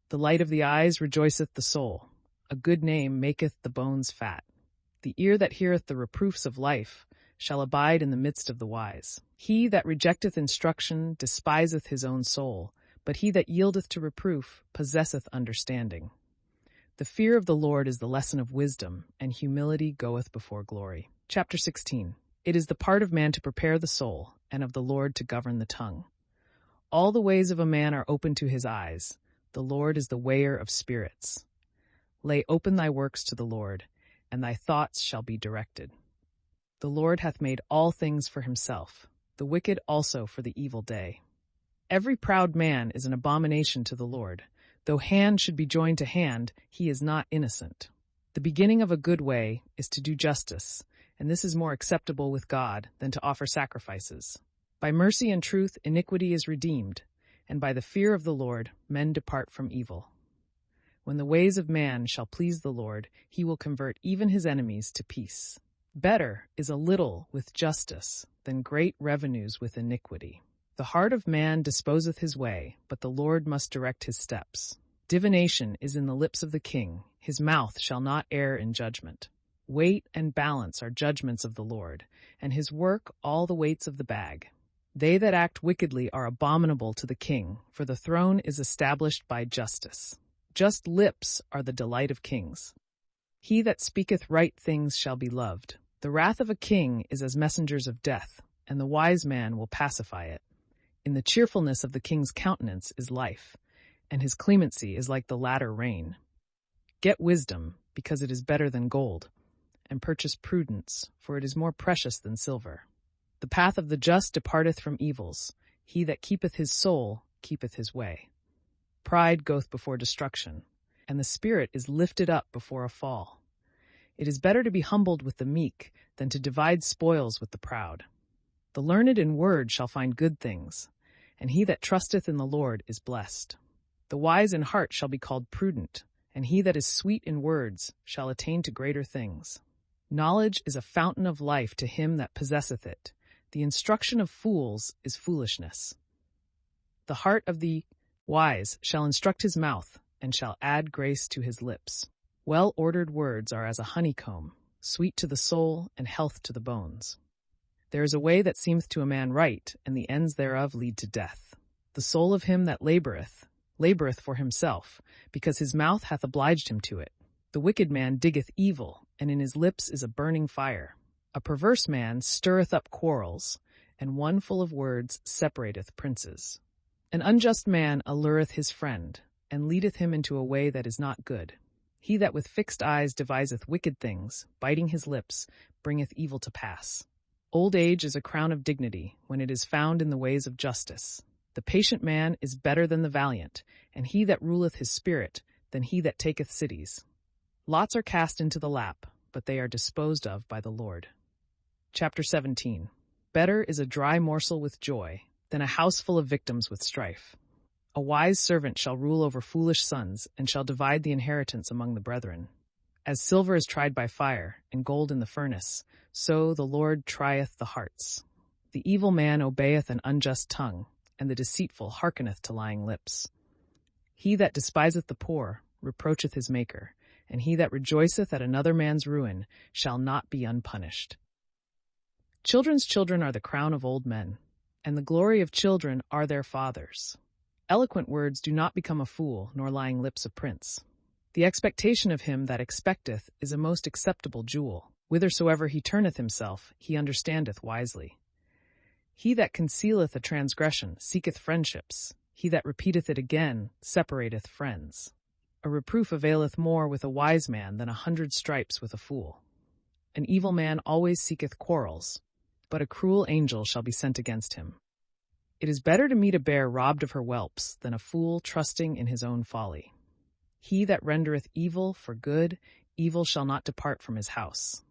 The light of the eyes rejoiceth the soul. A good name maketh the bones fat. The ear that heareth the reproofs of life shall abide in the midst of the wise. He that rejecteth instruction despiseth his own soul, but he that yieldeth to reproof possesseth understanding. The fear of the Lord is the lesson of wisdom, and humility goeth before glory. Chapter 16. It is the part of man to prepare the soul, and of the Lord to govern the tongue. All the ways of a man are open to his eyes. The Lord is the weigher of spirits. Lay open thy works to the Lord, and thy thoughts shall be directed. The Lord hath made all things for himself, the wicked also for the evil day. Every proud man is an abomination to the Lord. Though hand should be joined to hand, he is not innocent. The beginning of a good way is to do justice, and this is more acceptable with God than to offer sacrifices. By mercy and truth iniquity is redeemed, and by the fear of the Lord men depart from evil. When the ways of man shall please the Lord, he will convert even his enemies to peace. Better is a little with justice than great revenues with iniquity. The heart of man disposeth his way, but the Lord must direct his steps. Divination is in the lips of the king, his mouth shall not err in judgment. Weight and balance are judgments of the Lord, and his work all the weights of the bag. They that act wickedly are abominable to the king, for the throne is established by justice. Just lips are the delight of kings. He that speaketh right things shall be loved. The wrath of a king is as messengers of death, and the wise man will pacify it. In the cheerfulness of the king's countenance is life, and his clemency is like the latter rain. Get wisdom, because it is better than gold, and purchase prudence, for it is more precious than silver. The path of the just departeth from evils. He that keepeth his soul keepeth his way. Pride goeth before destruction, and the spirit is lifted up before a fall. It is better to be humbled with the meek than to divide spoils with the proud. The learned in word shall find good things, and he that trusteth in the Lord is blessed. The wise in heart shall be called prudent, and he that is sweet in words shall attain to greater things. Knowledge is a fountain of life to him that possesseth it. The instruction of fools is foolishness. The heart of the wise shall instruct his mouth, and shall add grace to his lips. Well-ordered words are as a honeycomb, sweet to the soul and health to the bones. There is a way that seemeth to a man right, and the ends thereof lead to death. The soul of him that laboureth for himself, because his mouth hath obliged him to it. The wicked man diggeth evil, and in his lips is a burning fire. A perverse man stirreth up quarrels, and one full of words separateth princes. An unjust man allureth his friend, and leadeth him into a way that is not good. He that with fixed eyes deviseth wicked things, biting his lips, bringeth evil to pass. Old age is a crown of dignity, when it is found in the ways of justice. The patient man is better than the valiant, and he that ruleth his spirit than he that taketh cities. Lots are cast into the lap, but they are disposed of by the Lord. Chapter 17. Better is a dry morsel with joy than a house full of victims with strife. A wise servant shall rule over foolish sons, and shall divide the inheritance among the brethren. As silver is tried by fire, and gold in the furnace, so the Lord trieth the hearts. The evil man obeyeth an unjust tongue, and the deceitful hearkeneth to lying lips. He that despiseth the poor reproacheth his Maker, and he that rejoiceth at another man's ruin shall not be unpunished. Children's children are the crown of old men, and the glory of children are their fathers. Eloquent words do not become a fool, nor lying lips a prince. The expectation of him that expecteth is a most acceptable jewel. Whithersoever he turneth himself, he understandeth wisely. He that concealeth a transgression seeketh friendships. He that repeateth it again separateth friends. A reproof availeth more with a wise man than 100 stripes with a fool. An evil man always seeketh quarrels, but a cruel angel shall be sent against him. It is better to meet a bear robbed of her whelps than a fool trusting in his own folly. He that rendereth evil for good, evil shall not depart from his house.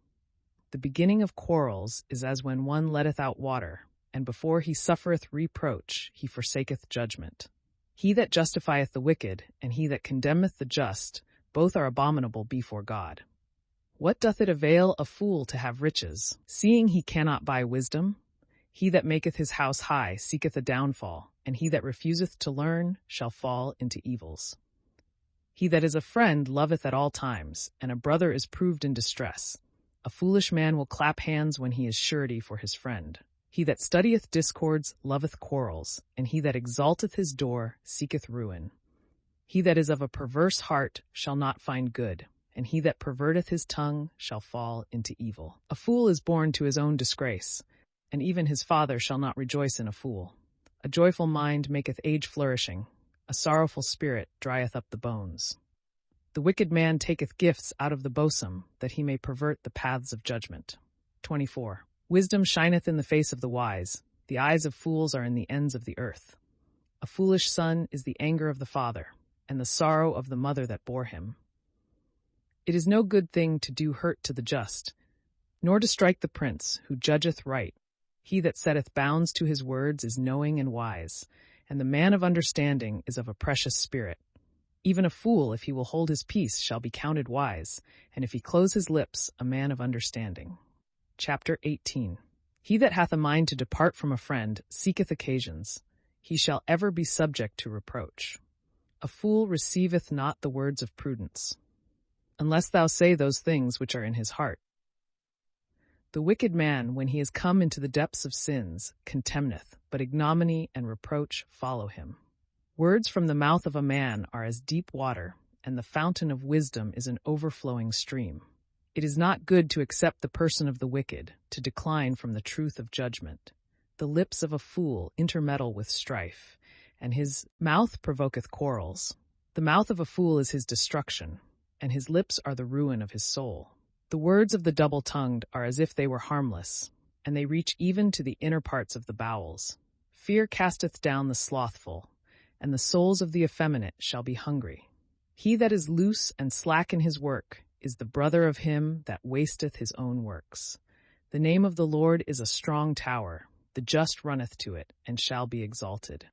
The beginning of quarrels is as when one letteth out water, and before he suffereth reproach, he forsaketh judgment. He that justifieth the wicked, and he that condemneth the just, both are abominable before God. What doth it avail a fool to have riches, seeing he cannot buy wisdom? He that maketh his house high seeketh a downfall, and he that refuseth to learn shall fall into evils. He that is a friend loveth at all times, and a brother is proved in distress. A foolish man will clap hands when he is surety for his friend. He that studieth discords loveth quarrels, and he that exalteth his door seeketh ruin. He that is of a perverse heart shall not find good, and he that perverteth his tongue shall fall into evil. A fool is born to his own disgrace, and even his father shall not rejoice in a fool. A joyful mind maketh age flourishing, a sorrowful spirit drieth up the bones. The wicked man taketh gifts out of the bosom, that he may pervert the paths of judgment. 24. Wisdom shineth in the face of the wise, the eyes of fools are in the ends of the earth. A foolish son is the anger of the father, and the sorrow of the mother that bore him. It is no good thing to do hurt to the just, nor to strike the prince, who judgeth right. He that setteth bounds to his words is knowing and wise, and the man of understanding is of a precious spirit. Even a fool, if he will hold his peace, shall be counted wise, and if he close his lips, a man of understanding. Chapter 18. He that hath a mind to depart from a friend seeketh occasions. He shall ever be subject to reproach. A fool receiveth not the words of prudence, unless thou say those things which are in his heart. The wicked man, when he is come into the depths of sins, contemneth, but ignominy and reproach follow him. Words from the mouth of a man are as deep water, and the fountain of wisdom is an overflowing stream. It is not good to accept the person of the wicked, to decline from the truth of judgment. The lips of a fool intermeddle with strife, and his mouth provoketh quarrels. The mouth of a fool is his destruction, and his lips are the ruin of his soul. The words of the double-tongued are as if they were harmless, and they reach even to the inner parts of the bowels. Fear casteth down the slothful, and the souls of the effeminate shall be hungry. He that is loose and slack in his work is the brother of him that wasteth his own works. The name of the Lord is a strong tower, the just runneth to it, and shall be exalted.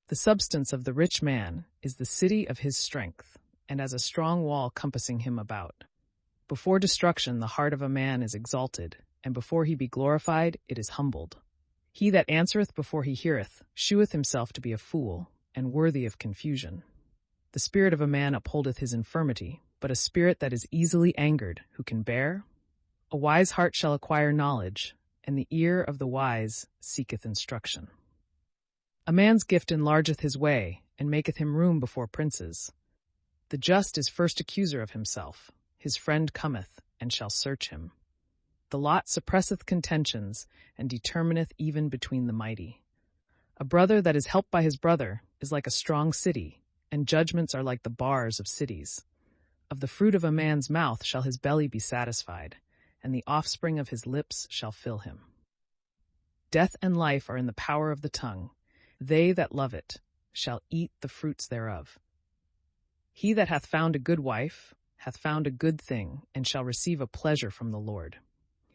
The substance of the rich man is the city of his strength, and as a strong wall compassing him about. Before destruction the heart of a man is exalted, and before he be glorified it is humbled. He that answereth before he heareth sheweth himself to be a fool, and worthy of confusion. The spirit of a man upholdeth his infirmity, but a spirit that is easily angered, who can bear? A wise heart shall acquire knowledge, and the ear of the wise seeketh instruction. A man's gift enlargeth his way, and maketh him room before princes. The just is first accuser of himself. His friend cometh, and shall search him. The lot suppresseth contentions, and determineth even between the mighty. A brother that is helped by his brother is like a strong city, and judgments are like the bars of cities. Of the fruit of a man's mouth shall his belly be satisfied, and the offspring of his lips shall fill him. Death and life are in the power of the tongue. They that love it shall eat the fruits thereof. He that hath found a good wife hath found a good thing, and shall receive a pleasure from the Lord.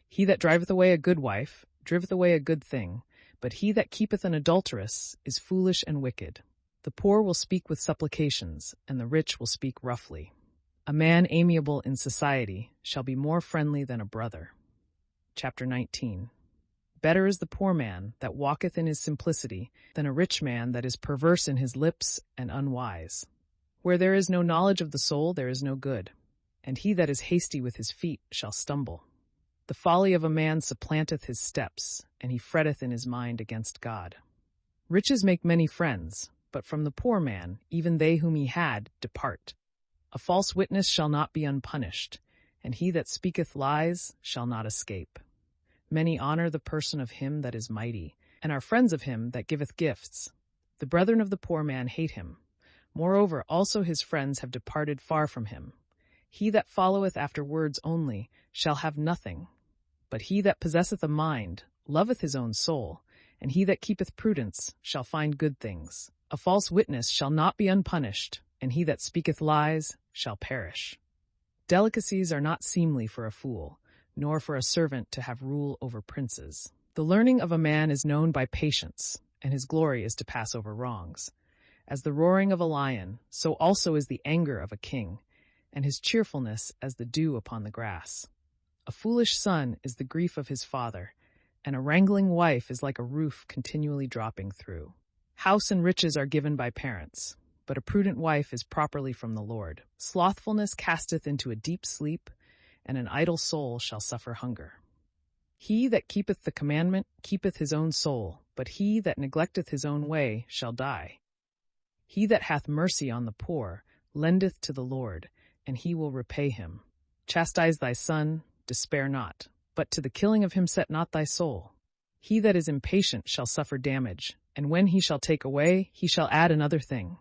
He that driveth away a good wife driveth away a good thing, but he that keepeth an adulteress is foolish and wicked. The poor will speak with supplications, and the rich will speak roughly. A man amiable in society shall be more friendly than a brother. Chapter 19. Better is the poor man that walketh in his simplicity than a rich man that is perverse in his lips and unwise. Where there is no knowledge of the soul, there is no good, and he that is hasty with his feet shall stumble. The folly of a man supplanteth his steps, and he fretteth in his mind against God. Riches make many friends, but from the poor man, even they whom he had, depart. A false witness shall not be unpunished, and he that speaketh lies shall not escape. Many honor the person of him that is mighty, and are friends of him that giveth gifts. The brethren of the poor man hate him. Moreover, also his friends have departed far from him. He that followeth after words only shall have nothing. But he that possesseth a mind loveth his own soul, and he that keepeth prudence shall find good things. A false witness shall not be unpunished, and he that speaketh lies shall perish. Delicacies are not seemly for a fool, nor for a servant to have rule over princes. The learning of a man is known by patience, and his glory is to pass over wrongs. As the roaring of a lion, so also is the anger of a king, and his cheerfulness as the dew upon the grass. A foolish son is the grief of his father, and a wrangling wife is like a roof continually dropping through. House and riches are given by parents, but a prudent wife is properly from the Lord. Slothfulness casteth into a deep sleep, and an idle soul shall suffer hunger. He that keepeth the commandment keepeth his own soul, but he that neglecteth his own way shall die. He that hath mercy on the poor lendeth to the Lord, and he will repay him. Chastise thy son, despair not, but to the killing of him set not thy soul. He that is impatient shall suffer damage, and when he shall take away, he shall add another thing.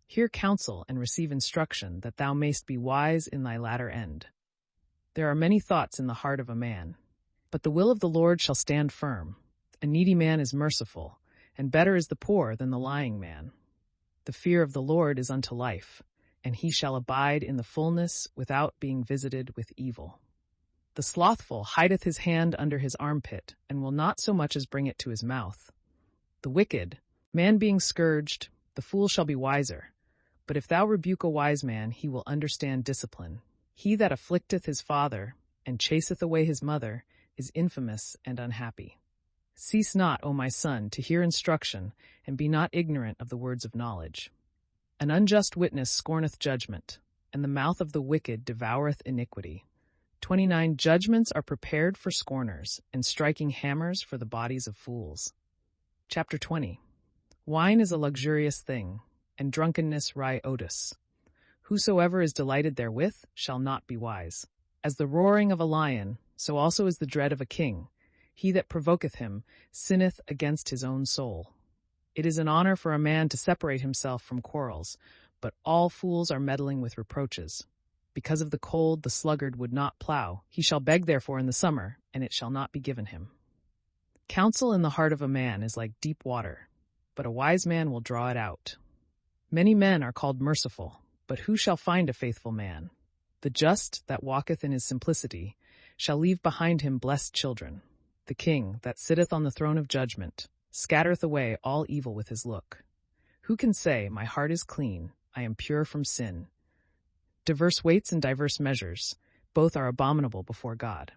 Hear counsel and receive instruction, that thou mayst be wise in thy latter end. There are many thoughts in the heart of a man, but the will of the Lord shall stand firm. A needy man is merciful, and better is the poor than the lying man. The fear of the Lord is unto life, and he shall abide in the fullness without being visited with evil. The slothful hideth his hand under his armpit, and will not so much as bring it to his mouth. The wicked, man being scourged, the fool shall be wiser. But if thou rebuke a wise man, he will understand discipline. He that afflicteth his father, and chaseth away his mother, is infamous and unhappy. Cease not, O my son, to hear instruction, and be not ignorant of the words of knowledge. An unjust witness scorneth judgment, and the mouth of the wicked devoureth iniquity. 29 Judgments are prepared for scorners, and striking hammers for the bodies of fools. Chapter 20. Wine is a luxurious thing, and drunkenness riotous. Whosoever is delighted therewith shall not be wise. As the roaring of a lion, so also is the dread of a king. He that provoketh him sinneth against his own soul. It is an honor for a man to separate himself from quarrels, but all fools are meddling with reproaches. Because of the cold the sluggard would not plow. He shall beg therefore in the summer, and it shall not be given him. Counsel in the heart of a man is like deep water, but a wise man will draw it out. Many men are called merciful, but who shall find a faithful man? The just that walketh in his simplicity shall leave behind him blessed children. The king that sitteth on the throne of judgment scattereth away all evil with his look. Who can say, my heart is clean, I am pure from sin? Diverse weights and diverse measures, both are abominable before God.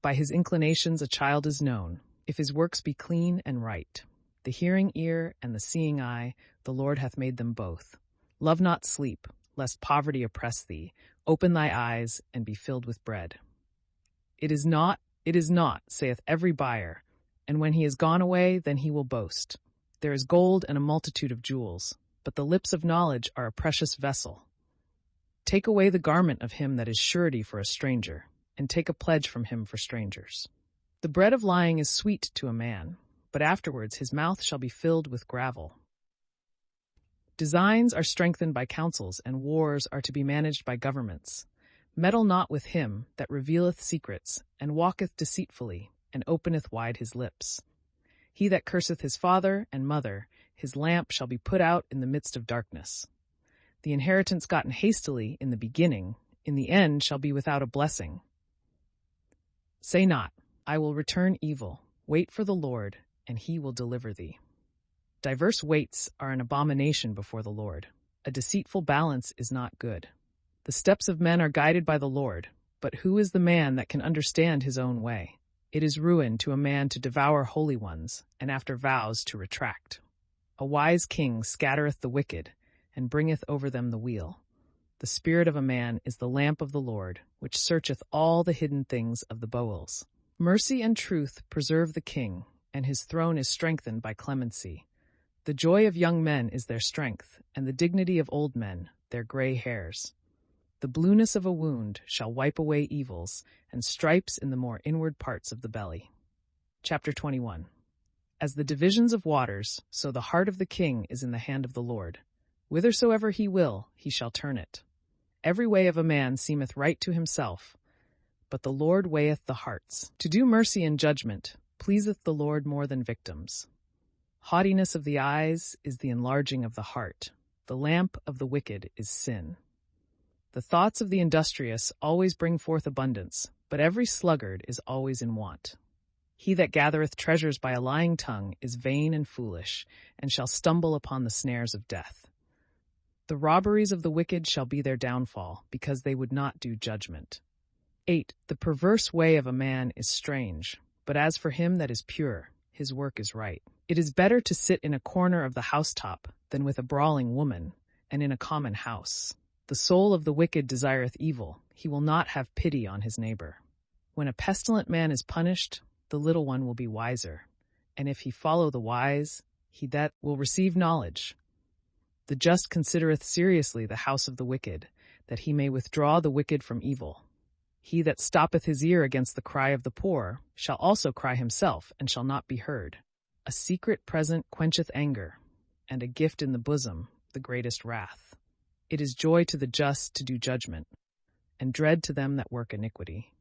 By his inclinations a child is known, if his works be clean and right. The hearing ear and the seeing eye, the Lord hath made them both. Love not sleep, lest poverty oppress thee. Open thy eyes, and be filled with bread. It is not, saith every buyer, and when he is gone away, then he will boast. There is gold and a multitude of jewels, but the lips of knowledge are a precious vessel. Take away the garment of him that is surety for a stranger, and take a pledge from him for strangers. The bread of lying is sweet to a man, but afterwards his mouth shall be filled with gravel. Designs are strengthened by counsels, and wars are to be managed by governments. Meddle not with him that revealeth secrets, and walketh deceitfully, and openeth wide his lips. He that curseth his father and mother, his lamp shall be put out in the midst of darkness. The inheritance gotten hastily in the beginning, in the end shall be without a blessing. Say not, I will return evil. Wait for the Lord, and he will deliver thee. Diverse weights are an abomination before the Lord. A deceitful balance is not good. The steps of men are guided by the Lord, but who is the man that can understand his own way? It is ruin to a man to devour holy ones, and after vows to retract. A wise king scattereth the wicked, and bringeth over them the weal. The spirit of a man is the lamp of the Lord, which searcheth all the hidden things of the bowels. Mercy and truth preserve the king, and his throne is strengthened by clemency. The joy of young men is their strength, and the dignity of old men their gray hairs. The blueness of a wound shall wipe away evils, and stripes in the more inward parts of the belly. Chapter 21. As the divisions of waters, so the heart of the king is in the hand of the Lord. Whithersoever he will, he shall turn it. Every way of a man seemeth right to himself, but the Lord weigheth the hearts. To do mercy and judgment pleaseth the Lord more than victims. Haughtiness of the eyes is the enlarging of the heart. The lamp of the wicked is sin. The thoughts of the industrious always bring forth abundance, but every sluggard is always in want. He that gathereth treasures by a lying tongue is vain and foolish, and shall stumble upon the snares of death. The robberies of the wicked shall be their downfall, because they would not do judgment. 8. The perverse way of a man is strange, but as for him that is pure, his work is right. It is better to sit in a corner of the housetop than with a brawling woman, and in a common house. The The soul of the wicked desireth evil, he will not have pity on his neighbor. When a pestilent man is punished, the little one will be wiser, and if he follow the wise, he that will receive knowledge. The just considereth seriously the house of the wicked, that he may withdraw the wicked from evil. He that stoppeth his ear against the cry of the poor shall also cry himself, and shall not be heard. A secret present quencheth anger, and a gift in the bosom the greatest wrath. It is joy to the just to do judgment, and dread to them that work iniquity.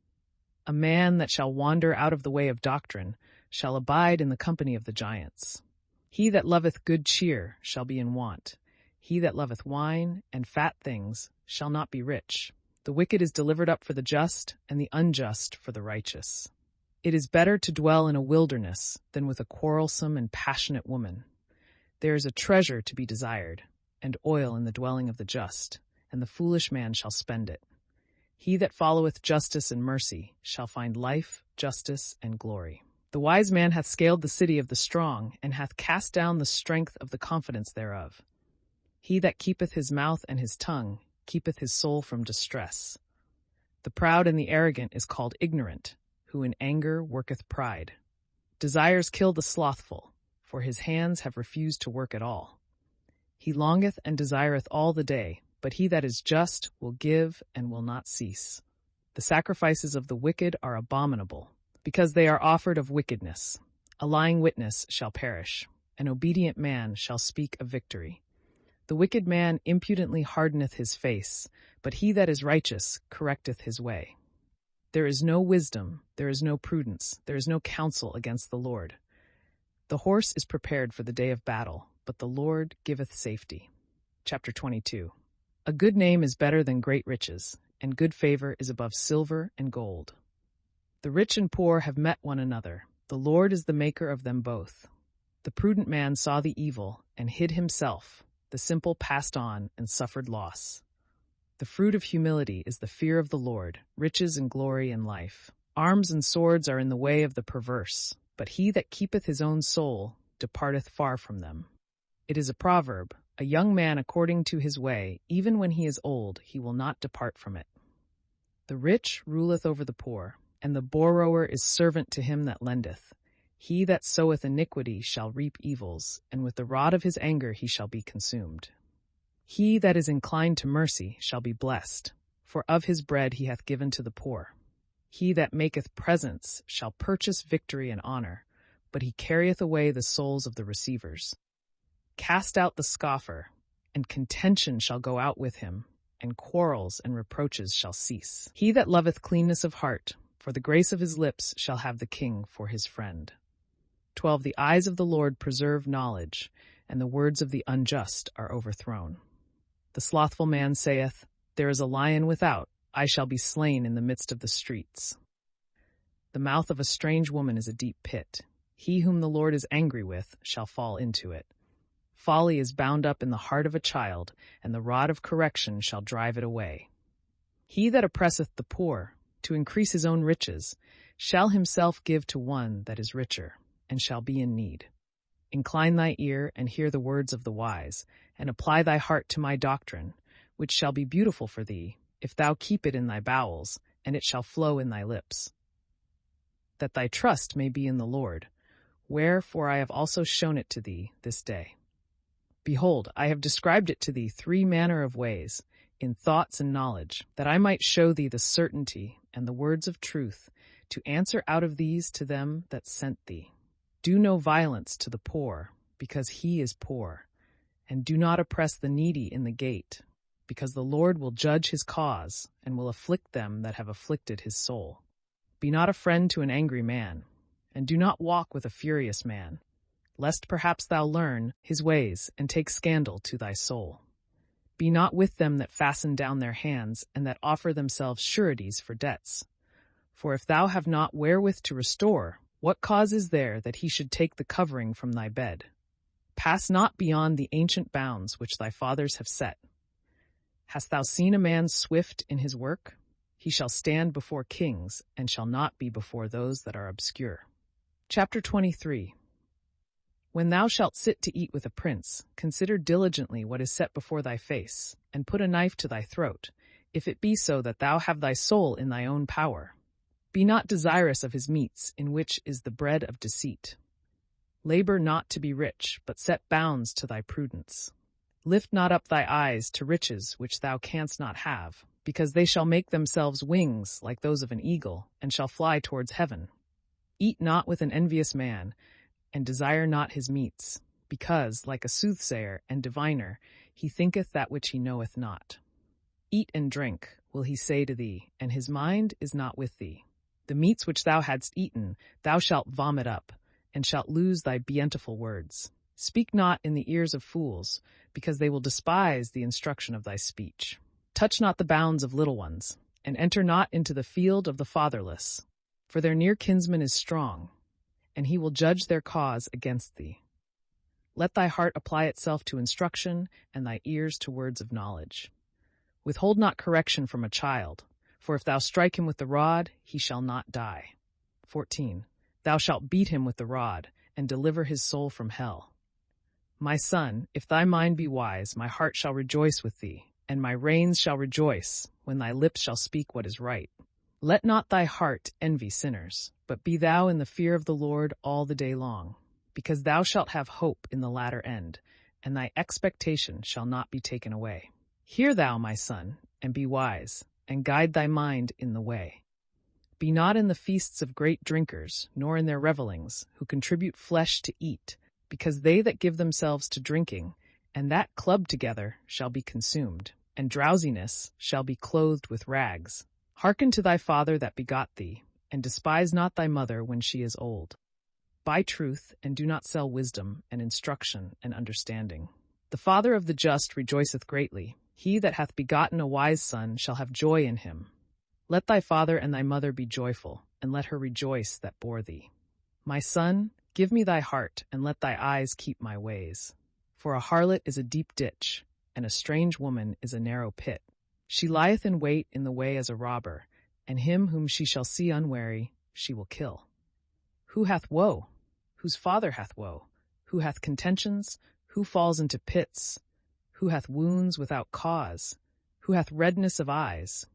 A man that shall wander out of the way of doctrine shall abide in the company of the giants. He that loveth good cheer shall be in want. He that loveth wine and fat things shall not be rich. The wicked is delivered up for the just, and the unjust for the righteous. It is better to dwell in a wilderness than with a quarrelsome and passionate woman. There is a treasure to be desired, and oil in the dwelling of the just, and the foolish man shall spend it. He that followeth justice and mercy shall find life, justice, and glory. The wise man hath scaled the city of the strong, and hath cast down the strength of the confidence thereof. He that keepeth his mouth and his tongue keepeth his soul from distress. The proud and the arrogant is called ignorant, who in anger worketh pride. Desires kill the slothful, for his hands have refused to work at all. He longeth and desireth all the day, but he that is just will give and will not cease. The sacrifices of the wicked are abominable, because they are offered of wickedness. A lying witness shall perish, an obedient man shall speak of victory. The wicked man impudently hardeneth his face, but he that is righteous correcteth his way. There is no wisdom, there is no prudence, there is no counsel against the Lord. The horse is prepared for the day of battle, but the Lord giveth safety. Chapter 22. A good name is better than great riches, and good favor is above silver and gold. The rich and poor have met one another. The Lord is the maker of them both. The prudent man saw the evil and hid himself. The simple passed on and suffered loss. The fruit of humility is the fear of the Lord, riches and glory and life. Arms and swords are in the way of the perverse, but he that keepeth his own soul departeth far from them. It is a proverb, a young man according to his way, even when he is old, he will not depart from it. The rich ruleth over the poor, and the borrower is servant to him that lendeth. He that soweth iniquity shall reap evils, and with the rod of his anger he shall be consumed. He that is inclined to mercy shall be blessed, for of his bread he hath given to the poor. He that maketh presents shall purchase victory and honor, but he carrieth away the souls of the receivers. Cast out the scoffer, and contention shall go out with him, and quarrels and reproaches shall cease. He that loveth cleanness of heart, for the grace of his lips shall have the king for his friend. 12. The eyes of the Lord preserve knowledge, and the words of the unjust are overthrown. The slothful man saith, There is a lion without, I shall be slain in the midst of the streets. The mouth of a strange woman is a deep pit. He whom the Lord is angry with shall fall into it. Folly is bound up in the heart of a child, and the rod of correction shall drive it away. He that oppresseth the poor, to increase his own riches, shall himself give to one that is richer, and shall be in need. Incline thy ear and hear the words of the wise, and apply thy heart to my doctrine, which shall be beautiful for thee, if thou keep it in thy bowels, and it shall flow in thy lips. That thy trust may be in the Lord, wherefore I have also shown it to thee this day. Behold, I have described it to thee 3 manner of ways, in thoughts and knowledge, that I might show thee the certainty and the words of truth, to answer out of these to them that sent thee. Do no violence to the poor, because he is poor, and do not oppress the needy in the gate, because the Lord will judge his cause, and will afflict them that have afflicted his soul. Be not a friend to an angry man, and do not walk with a furious man, lest perhaps thou learn his ways, and take scandal to thy soul. Be not with them that fasten down their hands, and that offer themselves sureties for debts. For if thou have not wherewith to restore, what cause is there that he should take the covering from thy bed? Pass not beyond the ancient bounds which thy fathers have set. Hast thou seen a man swift in his work? He shall stand before kings, and shall not be before those that are obscure. Chapter 23. When thou shalt sit to eat with a prince, consider diligently what is set before thy face, and put a knife to thy throat, if it be so that thou have thy soul in thy own power. Be not desirous of his meats, in which is the bread of deceit. Labor not to be rich, but set bounds to thy prudence. Lift not up thy eyes to riches which thou canst not have, because they shall make themselves wings like those of an eagle, and shall fly towards heaven. Eat not with an envious man, and desire not his meats, because, like a soothsayer and diviner, he thinketh that which he knoweth not. Eat and drink, will he say to thee, and his mind is not with thee. The meats which thou hadst eaten thou shalt vomit up, and shalt lose thy bountiful words. Speak not in the ears of fools, because they will despise the instruction of thy speech. Touch not the bounds of little ones, and enter not into the field of the fatherless, for their near kinsman is strong, and he will judge their cause against thee. Let thy heart apply itself to instruction, and thy ears to words of knowledge. Withhold not correction from a child, for if thou strike him with the rod, he shall not die. 14. Thou shalt beat him with the rod, and deliver his soul from hell. My son, if thy mind be wise, my heart shall rejoice with thee, and my reins shall rejoice, when thy lips shall speak what is right. Let not thy heart envy sinners, but be thou in the fear of the Lord all the day long, because thou shalt have hope in the latter end, and thy expectation shall not be taken away. Hear thou, my son, and be wise, and guide thy mind in the way. Be not in the feasts of great drinkers, nor in their revellings, who contribute flesh to eat, because they that give themselves to drinking, and that club together, shall be consumed, and drowsiness shall be clothed with rags. Hearken to thy father that begot thee, and despise not thy mother when she is old. Buy truth, and do not sell wisdom, and instruction, and understanding. The father of the just rejoiceth greatly. He that hath begotten a wise son shall have joy in him. Let thy father and thy mother be joyful, and let her rejoice that bore thee. My son, give me thy heart, and let thy eyes keep my ways. For a harlot is a deep ditch, and a strange woman is a narrow pit. She lieth in wait in the way as a robber, and him whom she shall see unwary she will kill. Who hath woe? Whose father hath woe? Who hath contentions? Who falls into pits? Who hath wounds without cause? Who hath redness of eyes?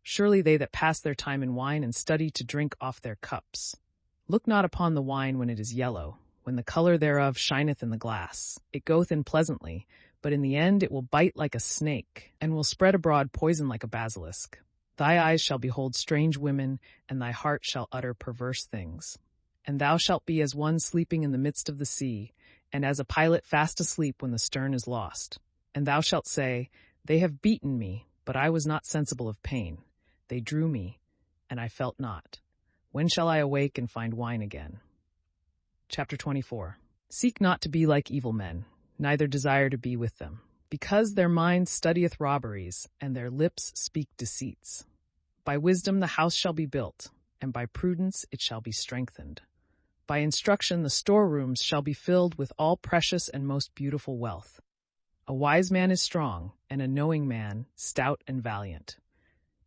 Surely they that pass their time in wine and study to drink off their cups. Look not upon the wine when it is yellow, when the color thereof shineth in the glass. It goeth in pleasantly, but in the end it will bite like a snake, and will spread abroad poison like a basilisk. Thy eyes shall behold strange women, and thy heart shall utter perverse things. And thou shalt be as one sleeping in the midst of the sea, and as a pilot fast asleep when the stern is lost. And thou shalt say, They have beaten me, but I was not sensible of pain. They drew me, and I felt not. When shall I awake and find wine again? Chapter 24. Seek not to be like evil men, neither desire to be with them, because their mind studieth robberies, and their lips speak deceits. By wisdom the house shall be built, and by prudence it shall be strengthened. By instruction the storerooms shall be filled with all precious and most beautiful wealth. A wise man is strong, and a knowing man stout and valiant.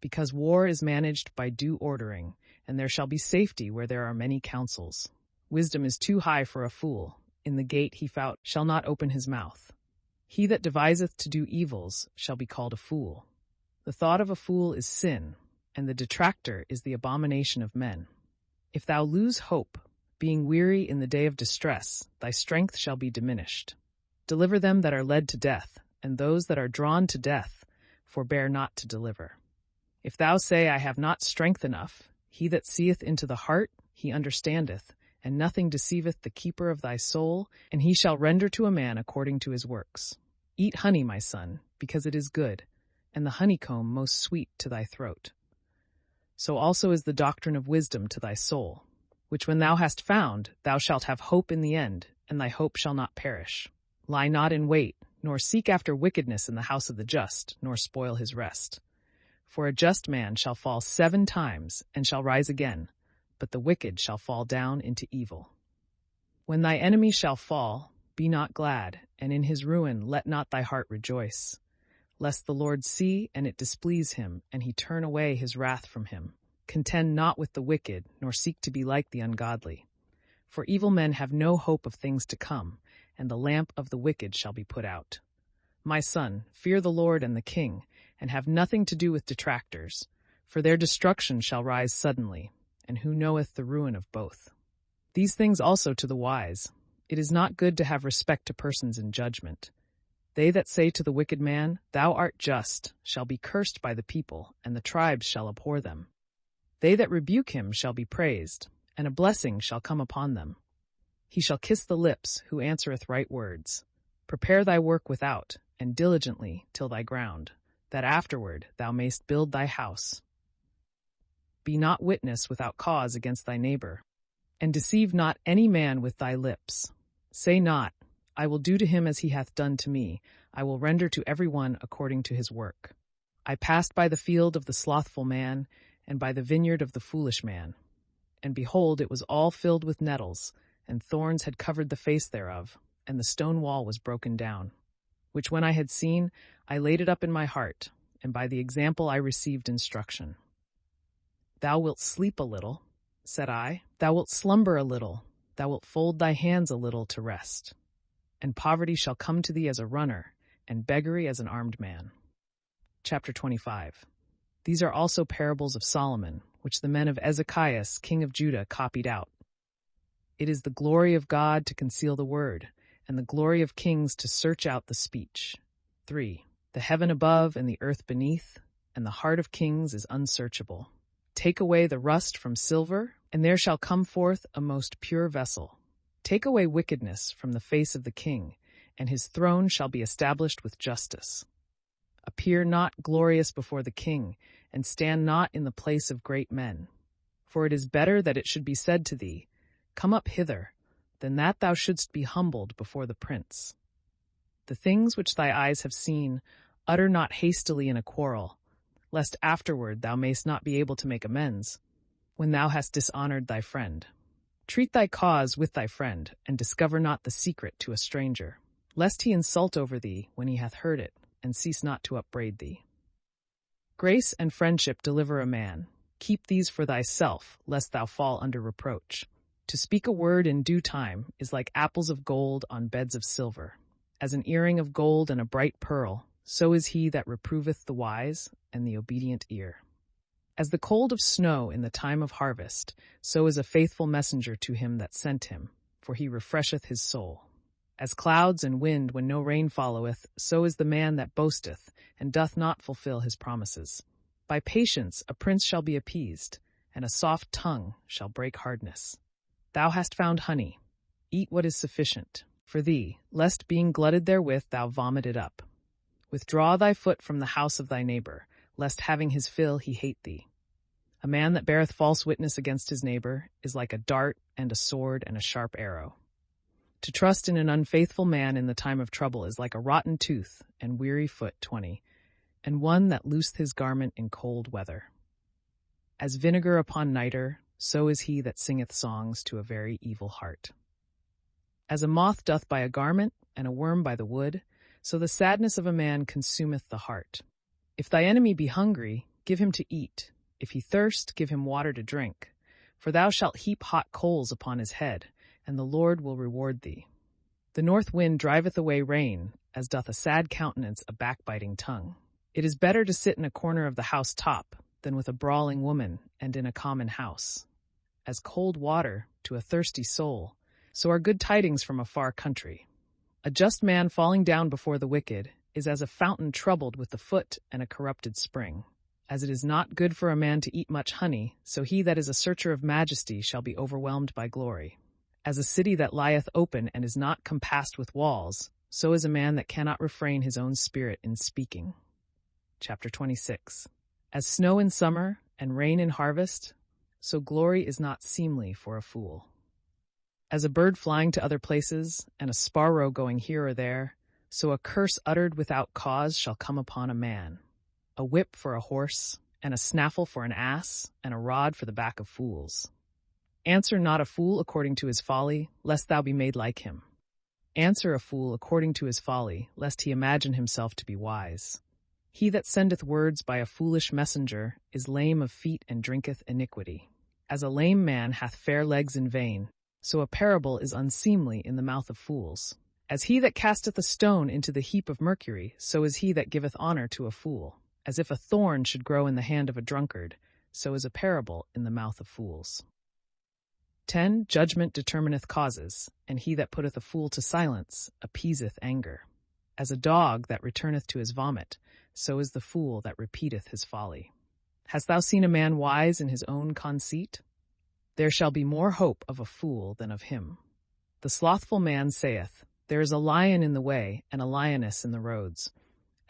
Because war is managed by due ordering, and there shall be safety where there are many counsels. Wisdom is too high for a fool. In the gate he shall not open his mouth. He that deviseth to do evils shall be called a fool. The thought of a fool is sin, and the detractor is the abomination of men. If thou lose hope, being weary in the day of distress, thy strength shall be diminished. Deliver them that are led to death, and those that are drawn to death, forbear not to deliver. If thou say, I have not strength enough, he that seeth into the heart, he understandeth, and nothing deceiveth the keeper of thy soul, and he shall render to a man according to his works. Eat honey, my son, because it is good, and the honeycomb most sweet to thy throat. So also is the doctrine of wisdom to thy soul, which when thou hast found, thou shalt have hope in the end, and thy hope shall not perish. Lie not in wait, nor seek after wickedness in the house of the just, nor spoil his rest. For a just man shall fall 7 times, and shall rise again, but the wicked shall fall down into evil. When thy enemy shall fall, be not glad, and in his ruin let not thy heart rejoice. Lest the Lord see, and it displease him, and he turn away his wrath from him. Contend not with the wicked, nor seek to be like the ungodly. For evil men have no hope of things to come, and the lamp of the wicked shall be put out. My son, fear the Lord and the king, and have nothing to do with detractors, for their destruction shall rise suddenly, and who knoweth the ruin of both? These things also to the wise. It is not good to have respect to persons in judgment. They that say to the wicked man, Thou art just, shall be cursed by the people, and the tribes shall abhor them. They that rebuke him shall be praised, and a blessing shall come upon them. He shall kiss the lips who answereth right words. Prepare thy work without, and diligently till thy ground, that afterward thou mayst build thy house. Be not witness without cause against thy neighbor, and deceive not any man with thy lips. Say not, I will do to him as he hath done to me, I will render to every one according to his work. I passed by the field of the slothful man, and by the vineyard of the foolish man. And behold, it was all filled with nettles, and thorns had covered the face thereof, and the stone wall was broken down. Which when I had seen, I laid it up in my heart, and by the example I received instruction. Thou wilt sleep a little, said I, thou wilt slumber a little, thou wilt fold thy hands a little to rest. And poverty shall come to thee as a runner, and beggary as an armed man. Chapter 25. These are also parables of Solomon, which the men of Ezekias, king of Judah, copied out. It is the glory of God to conceal the word, and the glory of kings to search out the speech. 3. The heaven above and the earth beneath, and the heart of kings is unsearchable. Take away the rust from silver, and there shall come forth a most pure vessel. Take away wickedness from the face of the king, and his throne shall be established with justice. Appear not glorious before the king, and stand not in the place of great men. For it is better that it should be said to thee, Come up hither, than that thou shouldst be humbled before the prince. The things which thy eyes have seen, utter not hastily in a quarrel, lest afterward thou mayst not be able to make amends, when thou hast dishonored thy friend. Treat thy cause with thy friend, and discover not the secret to a stranger, lest he insult over thee when he hath heard it, and cease not to upbraid thee. Grace and friendship deliver a man. Keep these for thyself, lest thou fall under reproach. To speak a word in due time is like apples of gold on beds of silver. As an earring of gold and a bright pearl, so is he that reproveth the wise and the obedient ear. As the cold of snow in the time of harvest, so is a faithful messenger to him that sent him, for he refresheth his soul. As clouds and wind when no rain followeth, so is the man that boasteth, and doth not fulfill his promises. By patience a prince shall be appeased, and a soft tongue shall break hardness. Thou hast found honey. Eat what is sufficient for thee, lest being glutted therewith thou vomit it up. Withdraw thy foot from the house of thy neighbor, lest having his fill he hate thee. A man that beareth false witness against his neighbor is like a dart and a sword and a sharp arrow. To trust in an unfaithful man in the time of trouble is like a rotten tooth and weary foot. 20, and one that looseth his garment in cold weather. As vinegar upon nitre, so is he that singeth songs to a very evil heart. As a moth doth by a garment, and a worm by the wood, so the sadness of a man consumeth the heart. If thy enemy be hungry, give him to eat. If he thirst, give him water to drink. For thou shalt heap hot coals upon his head, and the Lord will reward thee. The north wind driveth away rain, as doth a sad countenance a backbiting tongue. It is better to sit in a corner of the house top than with a brawling woman and in a common house. As cold water to a thirsty soul, so are good tidings from a far country. A just man falling down before the wicked is as a fountain troubled with the foot and a corrupted spring. As it is not good for a man to eat much honey, so he that is a searcher of majesty shall be overwhelmed by glory. As a city that lieth open and is not compassed with walls, so is a man that cannot refrain his own spirit in speaking. Chapter 26. As snow in summer and rain in harvest, so glory is not seemly for a fool. As a bird flying to other places, and a sparrow going here or there, so a curse uttered without cause shall come upon a man. A whip for a horse, and a snaffle for an ass, and a rod for the back of fools. Answer not a fool according to his folly, lest thou be made like him. Answer a fool according to his folly, lest he imagine himself to be wise. He that sendeth words by a foolish messenger is lame of feet and drinketh iniquity. As a lame man hath fair legs in vain, so a parable is unseemly in the mouth of fools. As he that casteth a stone into the heap of mercury, so is he that giveth honor to a fool. As if a thorn should grow in the hand of a drunkard, so is a parable in the mouth of fools. 10. Judgment determineth causes, and he that putteth a fool to silence appeaseth anger. As a dog that returneth to his vomit, so is the fool that repeateth his folly. Hast thou seen a man wise in his own conceit? There shall be more hope of a fool than of him. The slothful man saith, There is a lion in the way, and a lioness in the roads.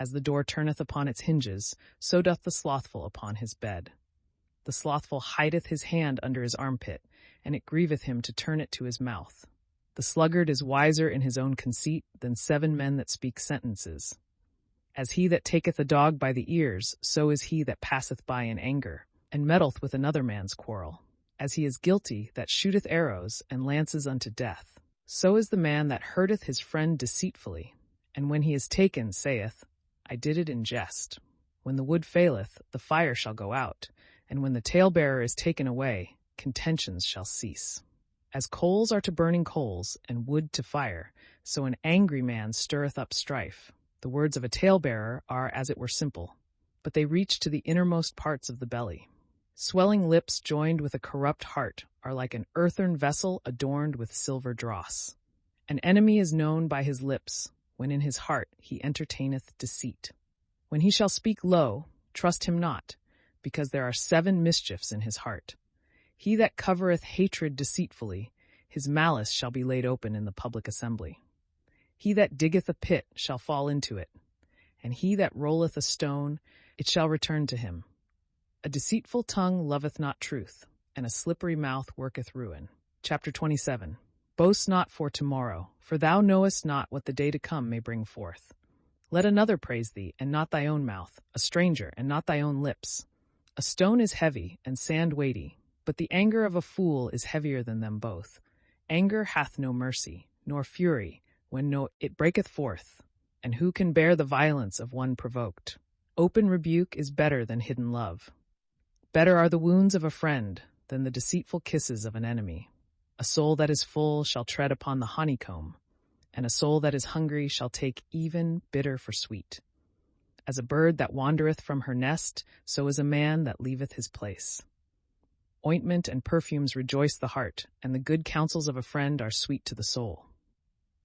As the door turneth upon its hinges, so doth the slothful upon his bed. The slothful hideth his hand under his armpit, and it grieveth him to turn it to his mouth. The sluggard is wiser in his own conceit than 7 men that speak sentences. As he that taketh a dog by the ears, so is he that passeth by in anger, and meddleth with another man's quarrel. As he is guilty that shooteth arrows and lances unto death, so is the man that hurteth his friend deceitfully, and when he is taken, saith, I did it in jest. When the wood faileth, the fire shall go out, and when the talebearer is taken away, contentions shall cease. As coals are to burning coals, and wood to fire, so an angry man stirreth up strife. The words of a talebearer are as it were simple, but they reach to the innermost parts of the belly. Swelling lips joined with a corrupt heart are like an earthen vessel adorned with silver dross. An enemy is known by his lips, when in his heart he entertaineth deceit. When he shall speak low, trust him not, because there are 7 mischiefs in his heart. He that covereth hatred deceitfully, his malice shall be laid open in the public assembly. He that diggeth a pit shall fall into it, and he that rolleth a stone, it shall return to him. A deceitful tongue loveth not truth, and a slippery mouth worketh ruin. Chapter 27. Boast not for tomorrow, for thou knowest not what the day to come may bring forth. Let another praise thee, and not thy own mouth, a stranger, and not thy own lips. A stone is heavy, and sand weighty, but the anger of a fool is heavier than them both. Anger hath no mercy, nor fury, when it breaketh forth, and who can bear the violence of one provoked? Open rebuke is better than hidden love. Better are the wounds of a friend than the deceitful kisses of an enemy. A soul that is full shall tread upon the honeycomb, and a soul that is hungry shall take even bitter for sweet. As a bird that wandereth from her nest, so is a man that leaveth his place. Ointment and perfumes rejoice the heart, and the good counsels of a friend are sweet to the soul.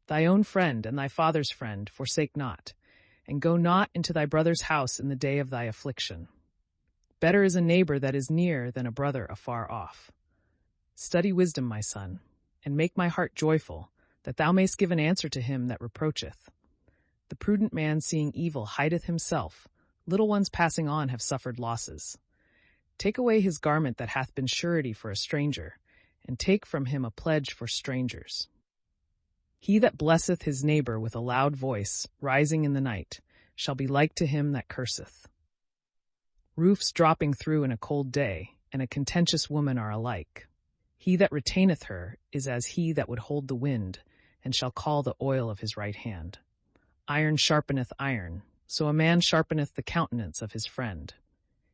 Thy own friend and thy father's friend forsake not, and go not into thy brother's house in the day of thy affliction. Better is a neighbor that is near than a brother afar off. Study wisdom, my son, and make my heart joyful, that thou mayst give an answer to him that reproacheth. The prudent man seeing evil hideth himself, little ones passing on have suffered losses. Take away his garment that hath been surety for a stranger, and take from him a pledge for strangers. He that blesseth his neighbor with a loud voice, rising in the night, shall be like to him that curseth. Roofs dropping through in a cold day, and a contentious woman are alike. He that retaineth her is as he that would hold the wind, and shall call the oil of his right hand. Iron sharpeneth iron, so a man sharpeneth the countenance of his friend.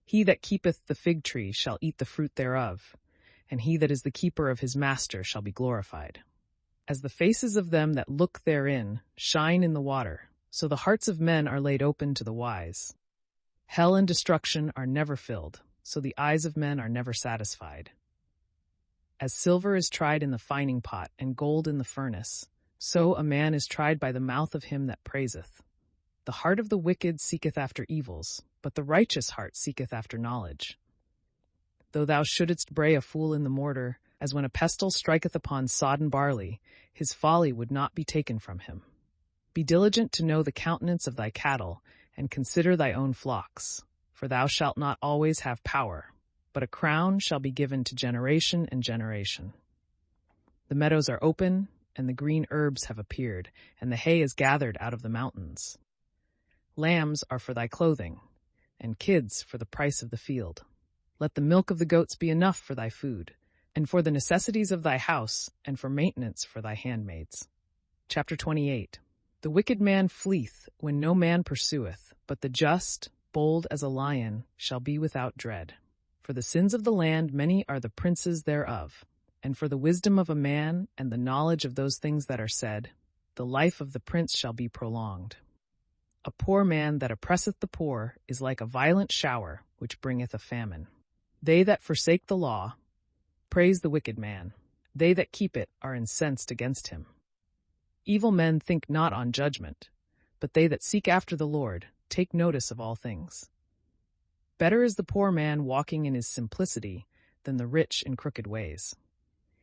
He that keepeth the fig tree shall eat the fruit thereof, and he that is the keeper of his master shall be glorified. As the faces of them that look therein shine in the water, so the hearts of men are laid open to the wise. Hell and destruction are never filled, so the eyes of men are never satisfied. As silver is tried in the fining pot, and gold in the furnace, so a man is tried by the mouth of him that praiseth. The heart of the wicked seeketh after evils, but the righteous heart seeketh after knowledge. Though thou shouldest bray a fool in the mortar, as when a pestle striketh upon sodden barley, his folly would not be taken from him. Be diligent to know the countenance of thy cattle, and consider thy own flocks, for thou shalt not always have power, but a crown shall be given to generation and generation. The meadows are open, and the green herbs have appeared, and the hay is gathered out of the mountains. Lambs are for thy clothing, and kids for the price of the field. Let the milk of the goats be enough for thy food, and for the necessities of thy house, and for maintenance for thy handmaids. Chapter 28. The wicked man fleeth when no man pursueth, but the just, bold as a lion, shall be without dread. For the sins of the land many are the princes thereof, And for the wisdom of a man and the knowledge of those things that are said, the life of the prince shall be prolonged. A poor man that oppresseth the poor is like a violent shower which bringeth a famine. They that forsake the law praise the wicked man. They that keep it are incensed against him. Evil men think not on judgment, but they that seek after the Lord take notice of all things. Better is the poor man walking in his simplicity than the rich in crooked ways.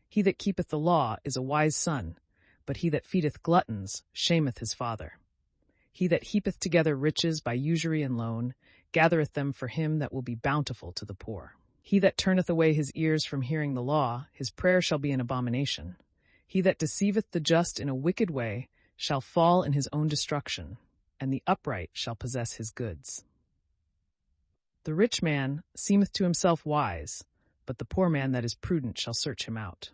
He that keepeth the law is a wise son, but he that feedeth gluttons shameth his father. He that heapeth together riches by usury and loan gathereth them for him that will be bountiful to the poor. He that turneth away his ears from hearing the law, his prayer shall be an abomination. He that deceiveth the just in a wicked way shall fall in his own destruction, and the upright shall possess his goods. The rich man seemeth to himself wise, but the poor man that is prudent shall search him out.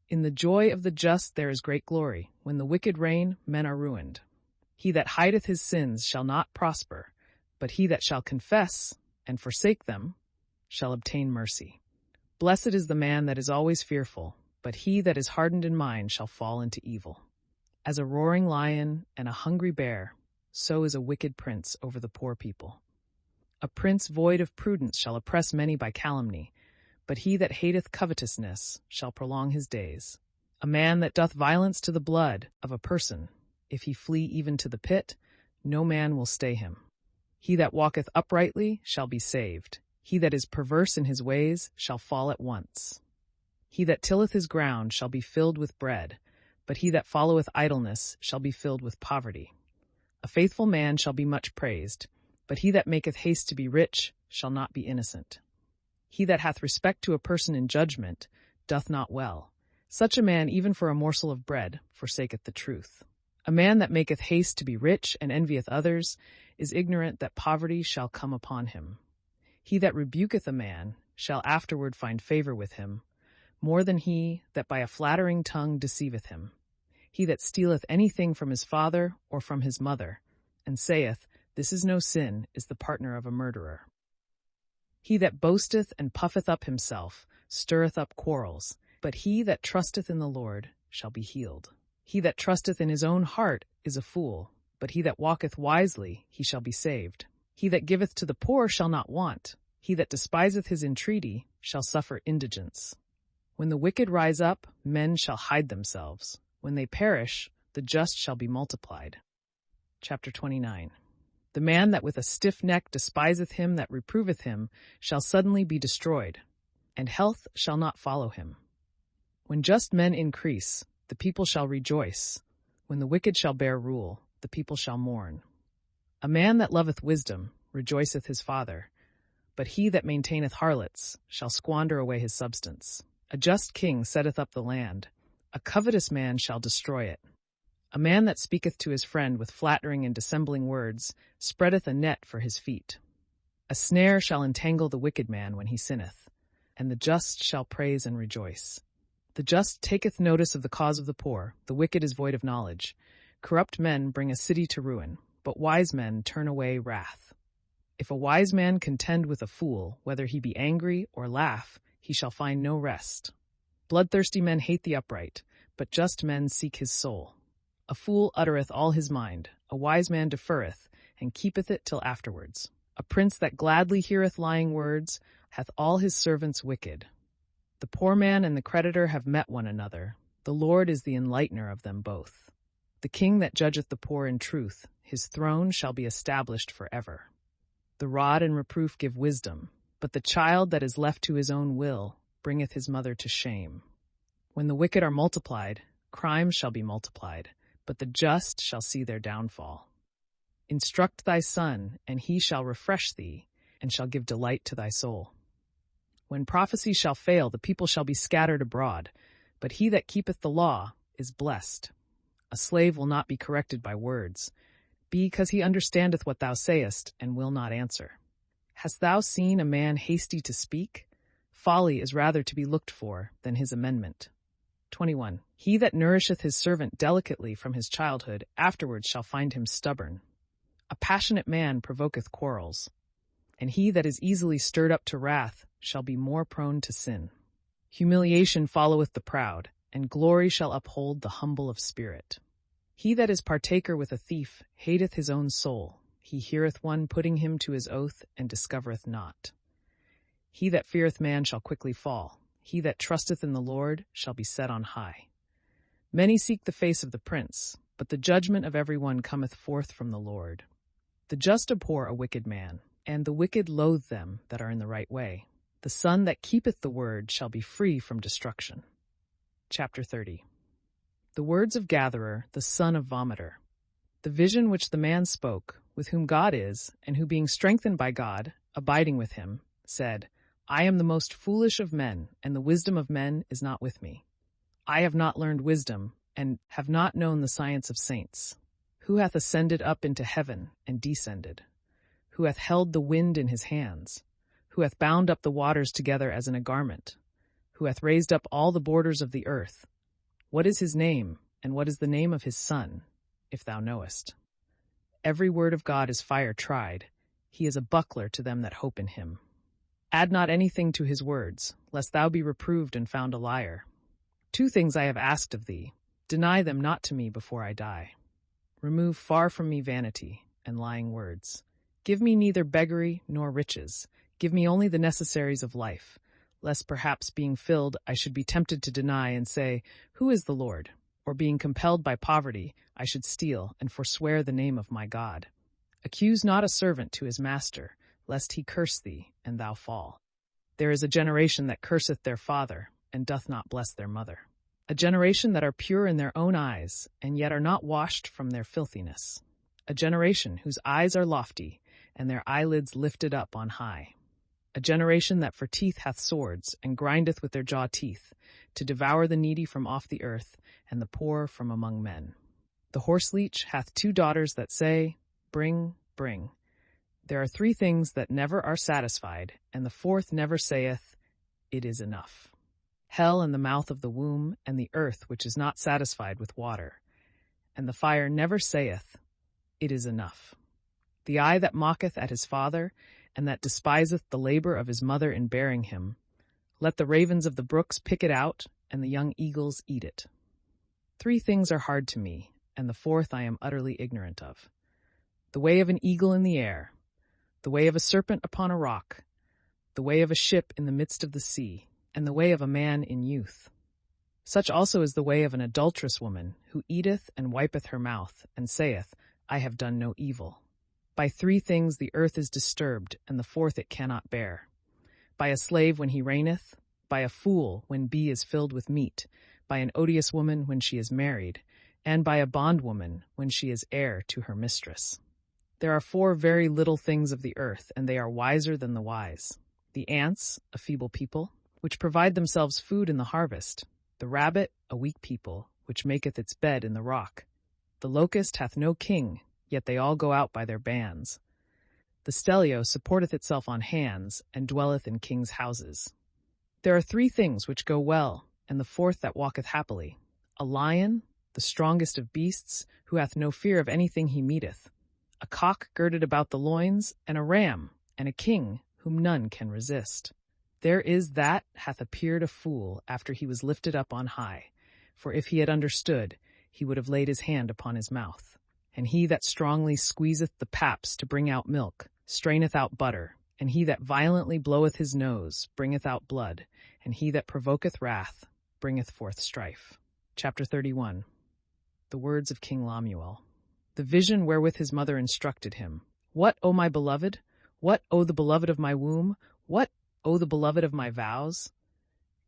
In the joy of the just there is great glory. When the wicked reign, men are ruined. He that hideth his sins shall not prosper, but he that shall confess and forsake them shall obtain mercy. Blessed is the man that is always fearful, but he that is hardened in mind shall fall into evil. As a roaring lion and a hungry bear, so is a wicked prince over the poor people. A prince void of prudence shall oppress many by calumny, but he that hateth covetousness shall prolong his days. A man that doth violence to the blood of a person, if he flee even to the pit, no man will stay him. He that walketh uprightly shall be saved. He that is perverse in his ways shall fall at once. He that tilleth his ground shall be filled with bread, but he that followeth idleness shall be filled with poverty. A faithful man shall be much praised, but he that maketh haste to be rich shall not be innocent. He that hath respect to a person in judgment doth not well. Such a man, even for a morsel of bread, forsaketh the truth. A man that maketh haste to be rich and envieth others is ignorant that poverty shall come upon him. He that rebuketh a man shall afterward find favor with him, more than he that by a flattering tongue deceiveth him. He that stealeth anything from his father or from his mother, and saith, This is no sin, is the partner of a murderer. He that boasteth and puffeth up himself stirreth up quarrels, but he that trusteth in the Lord shall be healed. He that trusteth in his own heart is a fool, but he that walketh wisely, he shall be saved. He that giveth to the poor shall not want. He that despiseth his entreaty shall suffer indigence. When the wicked rise up, men shall hide themselves. When they perish, the just shall be multiplied. Chapter 29. The man that with a stiff neck despiseth him that reproveth him shall suddenly be destroyed, and health shall not follow him. When just men increase, the people shall rejoice. When the wicked shall bear rule, the people shall mourn. A man that loveth wisdom rejoiceth his father, but he that maintaineth harlots shall squander away his substance. A just king setteth up the land, a covetous man shall destroy it. A man that speaketh to his friend with flattering and dissembling words spreadeth a net for his feet. A snare shall entangle the wicked man when he sinneth, and the just shall praise and rejoice. The just taketh notice of the cause of the poor, the wicked is void of knowledge. Corrupt men bring a city to ruin, but wise men turn away wrath. If a wise man contend with a fool, whether he be angry or laugh, he shall find no rest. Bloodthirsty men hate the upright, but just men seek his soul. A fool uttereth all his mind, a wise man deferreth, and keepeth it till afterwards. A prince that gladly heareth lying words hath all his servants wicked. The poor man and the creditor have met one another. The Lord is the enlightener of them both. The king that judgeth the poor in truth, his throne shall be established forever. The rod and reproof give wisdom, but the child that is left to his own will bringeth his mother to shame. When the wicked are multiplied, crimes shall be multiplied, but the just shall see their downfall. Instruct thy son, and he shall refresh thee, and shall give delight to thy soul. When prophecy shall fail, the people shall be scattered abroad, but he that keepeth the law is blessed. A slave will not be corrected by words, because he understandeth what thou sayest, and will not answer. Hast thou seen a man hasty to speak? Folly is rather to be looked for than his amendment. 21. He that nourisheth his servant delicately from his childhood afterwards shall find him stubborn. A passionate man provoketh quarrels, and he that is easily stirred up to wrath shall be more prone to sin. Humiliation followeth the proud, and glory shall uphold the humble of spirit. He that is partaker with a thief hateth his own soul. He heareth one putting him to his oath, and discovereth not. He that feareth man shall quickly fall. He that trusteth in the Lord shall be set on high. Many seek the face of the prince, but the judgment of every one cometh forth from the Lord. The just abhor a wicked man, and the wicked loathe them that are in the right way. The son that keepeth the word shall be free from destruction. Chapter 30. The words of gatherer, the son of vomiter. The vision which the man spoke, with whom God is, and who being strengthened by God, abiding with him, said, I am the most foolish of men, and the wisdom of men is not with me. I have not learned wisdom, and have not known the science of saints. Who hath ascended up into heaven, and descended? Who hath held the wind in his hands? Who hath bound up the waters together as in a garment? Who hath raised up all the borders of the earth? What is his name, and what is the name of his son, if thou knowest? Every word of God is fire tried. He is a buckler to them that hope in him. Add not anything to his words, lest thou be reproved and found a liar. 2 things I have asked of thee. Deny them not to me before I die. Remove far from me vanity and lying words. Give me neither beggary nor riches. Give me only the necessaries of life, lest perhaps being filled I should be tempted to deny and say, Who is the Lord? Or being compelled by poverty, I should steal and forswear the name of my God. Accuse not a servant to his master, lest he curse thee, and thou fall. There is a generation that curseth their father, and doth not bless their mother. A generation that are pure in their own eyes, and yet are not washed from their filthiness. A generation whose eyes are lofty, and their eyelids lifted up on high. A generation that for teeth hath swords, and grindeth with their jaw teeth, to devour the needy from off the earth, and the poor from among men. The horseleech hath 2 daughters that say, Bring, bring. There are 3 things that never are satisfied, and the 4th never saith, It is enough. Hell in the mouth of the womb, and the earth which is not satisfied with water. And the fire never saith, It is enough. The eye that mocketh at his father, and that despiseth the labor of his mother in bearing him, let the ravens of the brooks pick it out, and the young eagles eat it. 3 things are hard to me, and the 4th I am utterly ignorant of. The way of an eagle in the air, the way of a serpent upon a rock, the way of a ship in the midst of the sea, and the way of a man in youth. Such also is the way of an adulterous woman, who eateth and wipeth her mouth, and saith, I have done no evil. By 3 things the earth is disturbed, and the 4th it cannot bear. By a slave when he reigneth, by a fool when bee is filled with meat, by an odious woman when she is married, and by a bondwoman when she is heir to her mistress. There are 4 very little things of the earth, and they are wiser than the wise. The ants, a feeble people, which provide themselves food in the harvest. The rabbit, a weak people, which maketh its bed in the rock. The locust hath no king, yet they all go out by their bands. The stelio supporteth itself on hands, and dwelleth in kings' houses. There are 3 things which go well, and the 4th that walketh happily. A lion, the strongest of beasts, who hath no fear of anything he meeteth. A cock girded about the loins, and a ram, and a king, whom none can resist. There is that hath appeared a fool after he was lifted up on high, for if he had understood, he would have laid his hand upon his mouth. And he that strongly squeezeth the paps to bring out milk, straineth out butter, and he that violently bloweth his nose bringeth out blood, and he that provoketh wrath bringeth forth strife. Chapter 31. The words of King Lemuel. The vision wherewith his mother instructed him. What, O my beloved? What, O the beloved of my womb? What, O the beloved of my vows?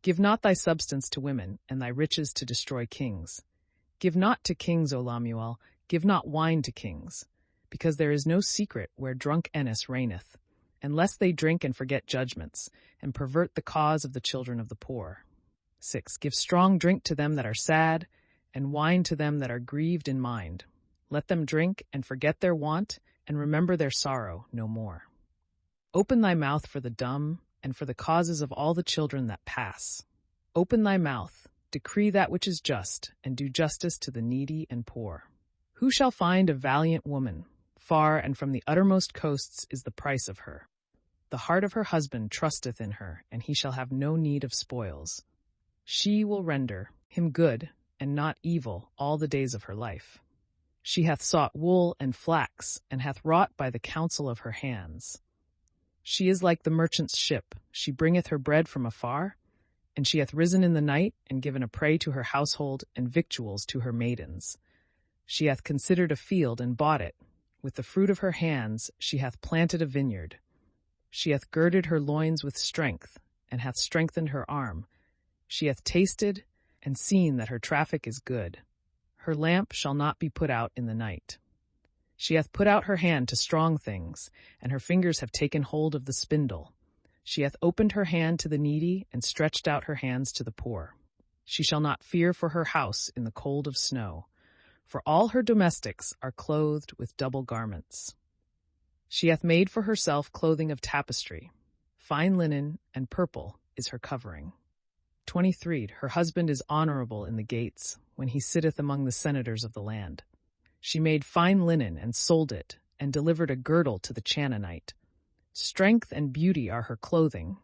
Give not thy substance to women, and thy riches to destroy kings. Give not to kings, O Lemuel, give not wine to kings, because there is no secret where drunk Ennis reigneth, unless they drink and forget judgments, and pervert the cause of the children of the poor. 6. Give strong drink to them that are sad, and wine to them that are grieved in mind. Let them drink and forget their want, and remember their sorrow no more. Open thy mouth for the dumb, and for the causes of all the children that pass. Open thy mouth, decree that which is just, and do justice to the needy and poor. Who shall find a valiant woman? Far and from the uttermost coasts is the price of her. The heart of her husband trusteth in her, and he shall have no need of spoils. She will render him good and not evil all the days of her life. She hath sought wool and flax, and hath wrought by the counsel of her hands. She is like the merchant's ship, she bringeth her bread from afar, and she hath risen in the night, and given a prey to her household, and victuals to her maidens. She hath considered a field, and bought it. With the fruit of her hands she hath planted a vineyard. She hath girded her loins with strength, and hath strengthened her arm. She hath tasted and seen that her traffic is good. Her lamp shall not be put out in the night. She hath put out her hand to strong things, and her fingers have taken hold of the spindle. She hath opened her hand to the needy, and stretched out her hands to the poor. She shall not fear for her house in the cold of snow, for all her domestics are clothed with double garments. She hath made for herself clothing of tapestry. Fine linen and purple is her covering. 23. Her husband is honorable in the gates, when he sitteth among the senators of the land. She made fine linen and sold it, and delivered a girdle to the Canaanite. Strength and beauty are her clothing,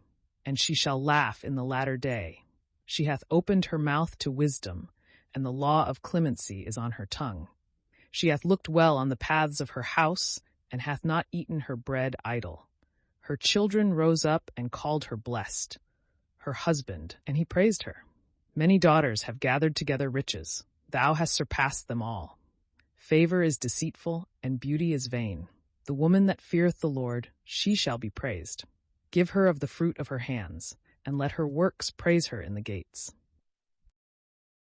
and she shall laugh in the latter day. She hath opened her mouth to wisdom, and the law of clemency is on her tongue. She hath looked well on the paths of her house, and hath not eaten her bread idle. Her children rose up and called her blessed. Her husband, and he praised her. Many daughters have gathered together riches. Thou hast surpassed them all. Favor is deceitful, and beauty is vain. The woman that feareth the Lord, she shall be praised. Give her of the fruit of her hands, and let her works praise her in the gates.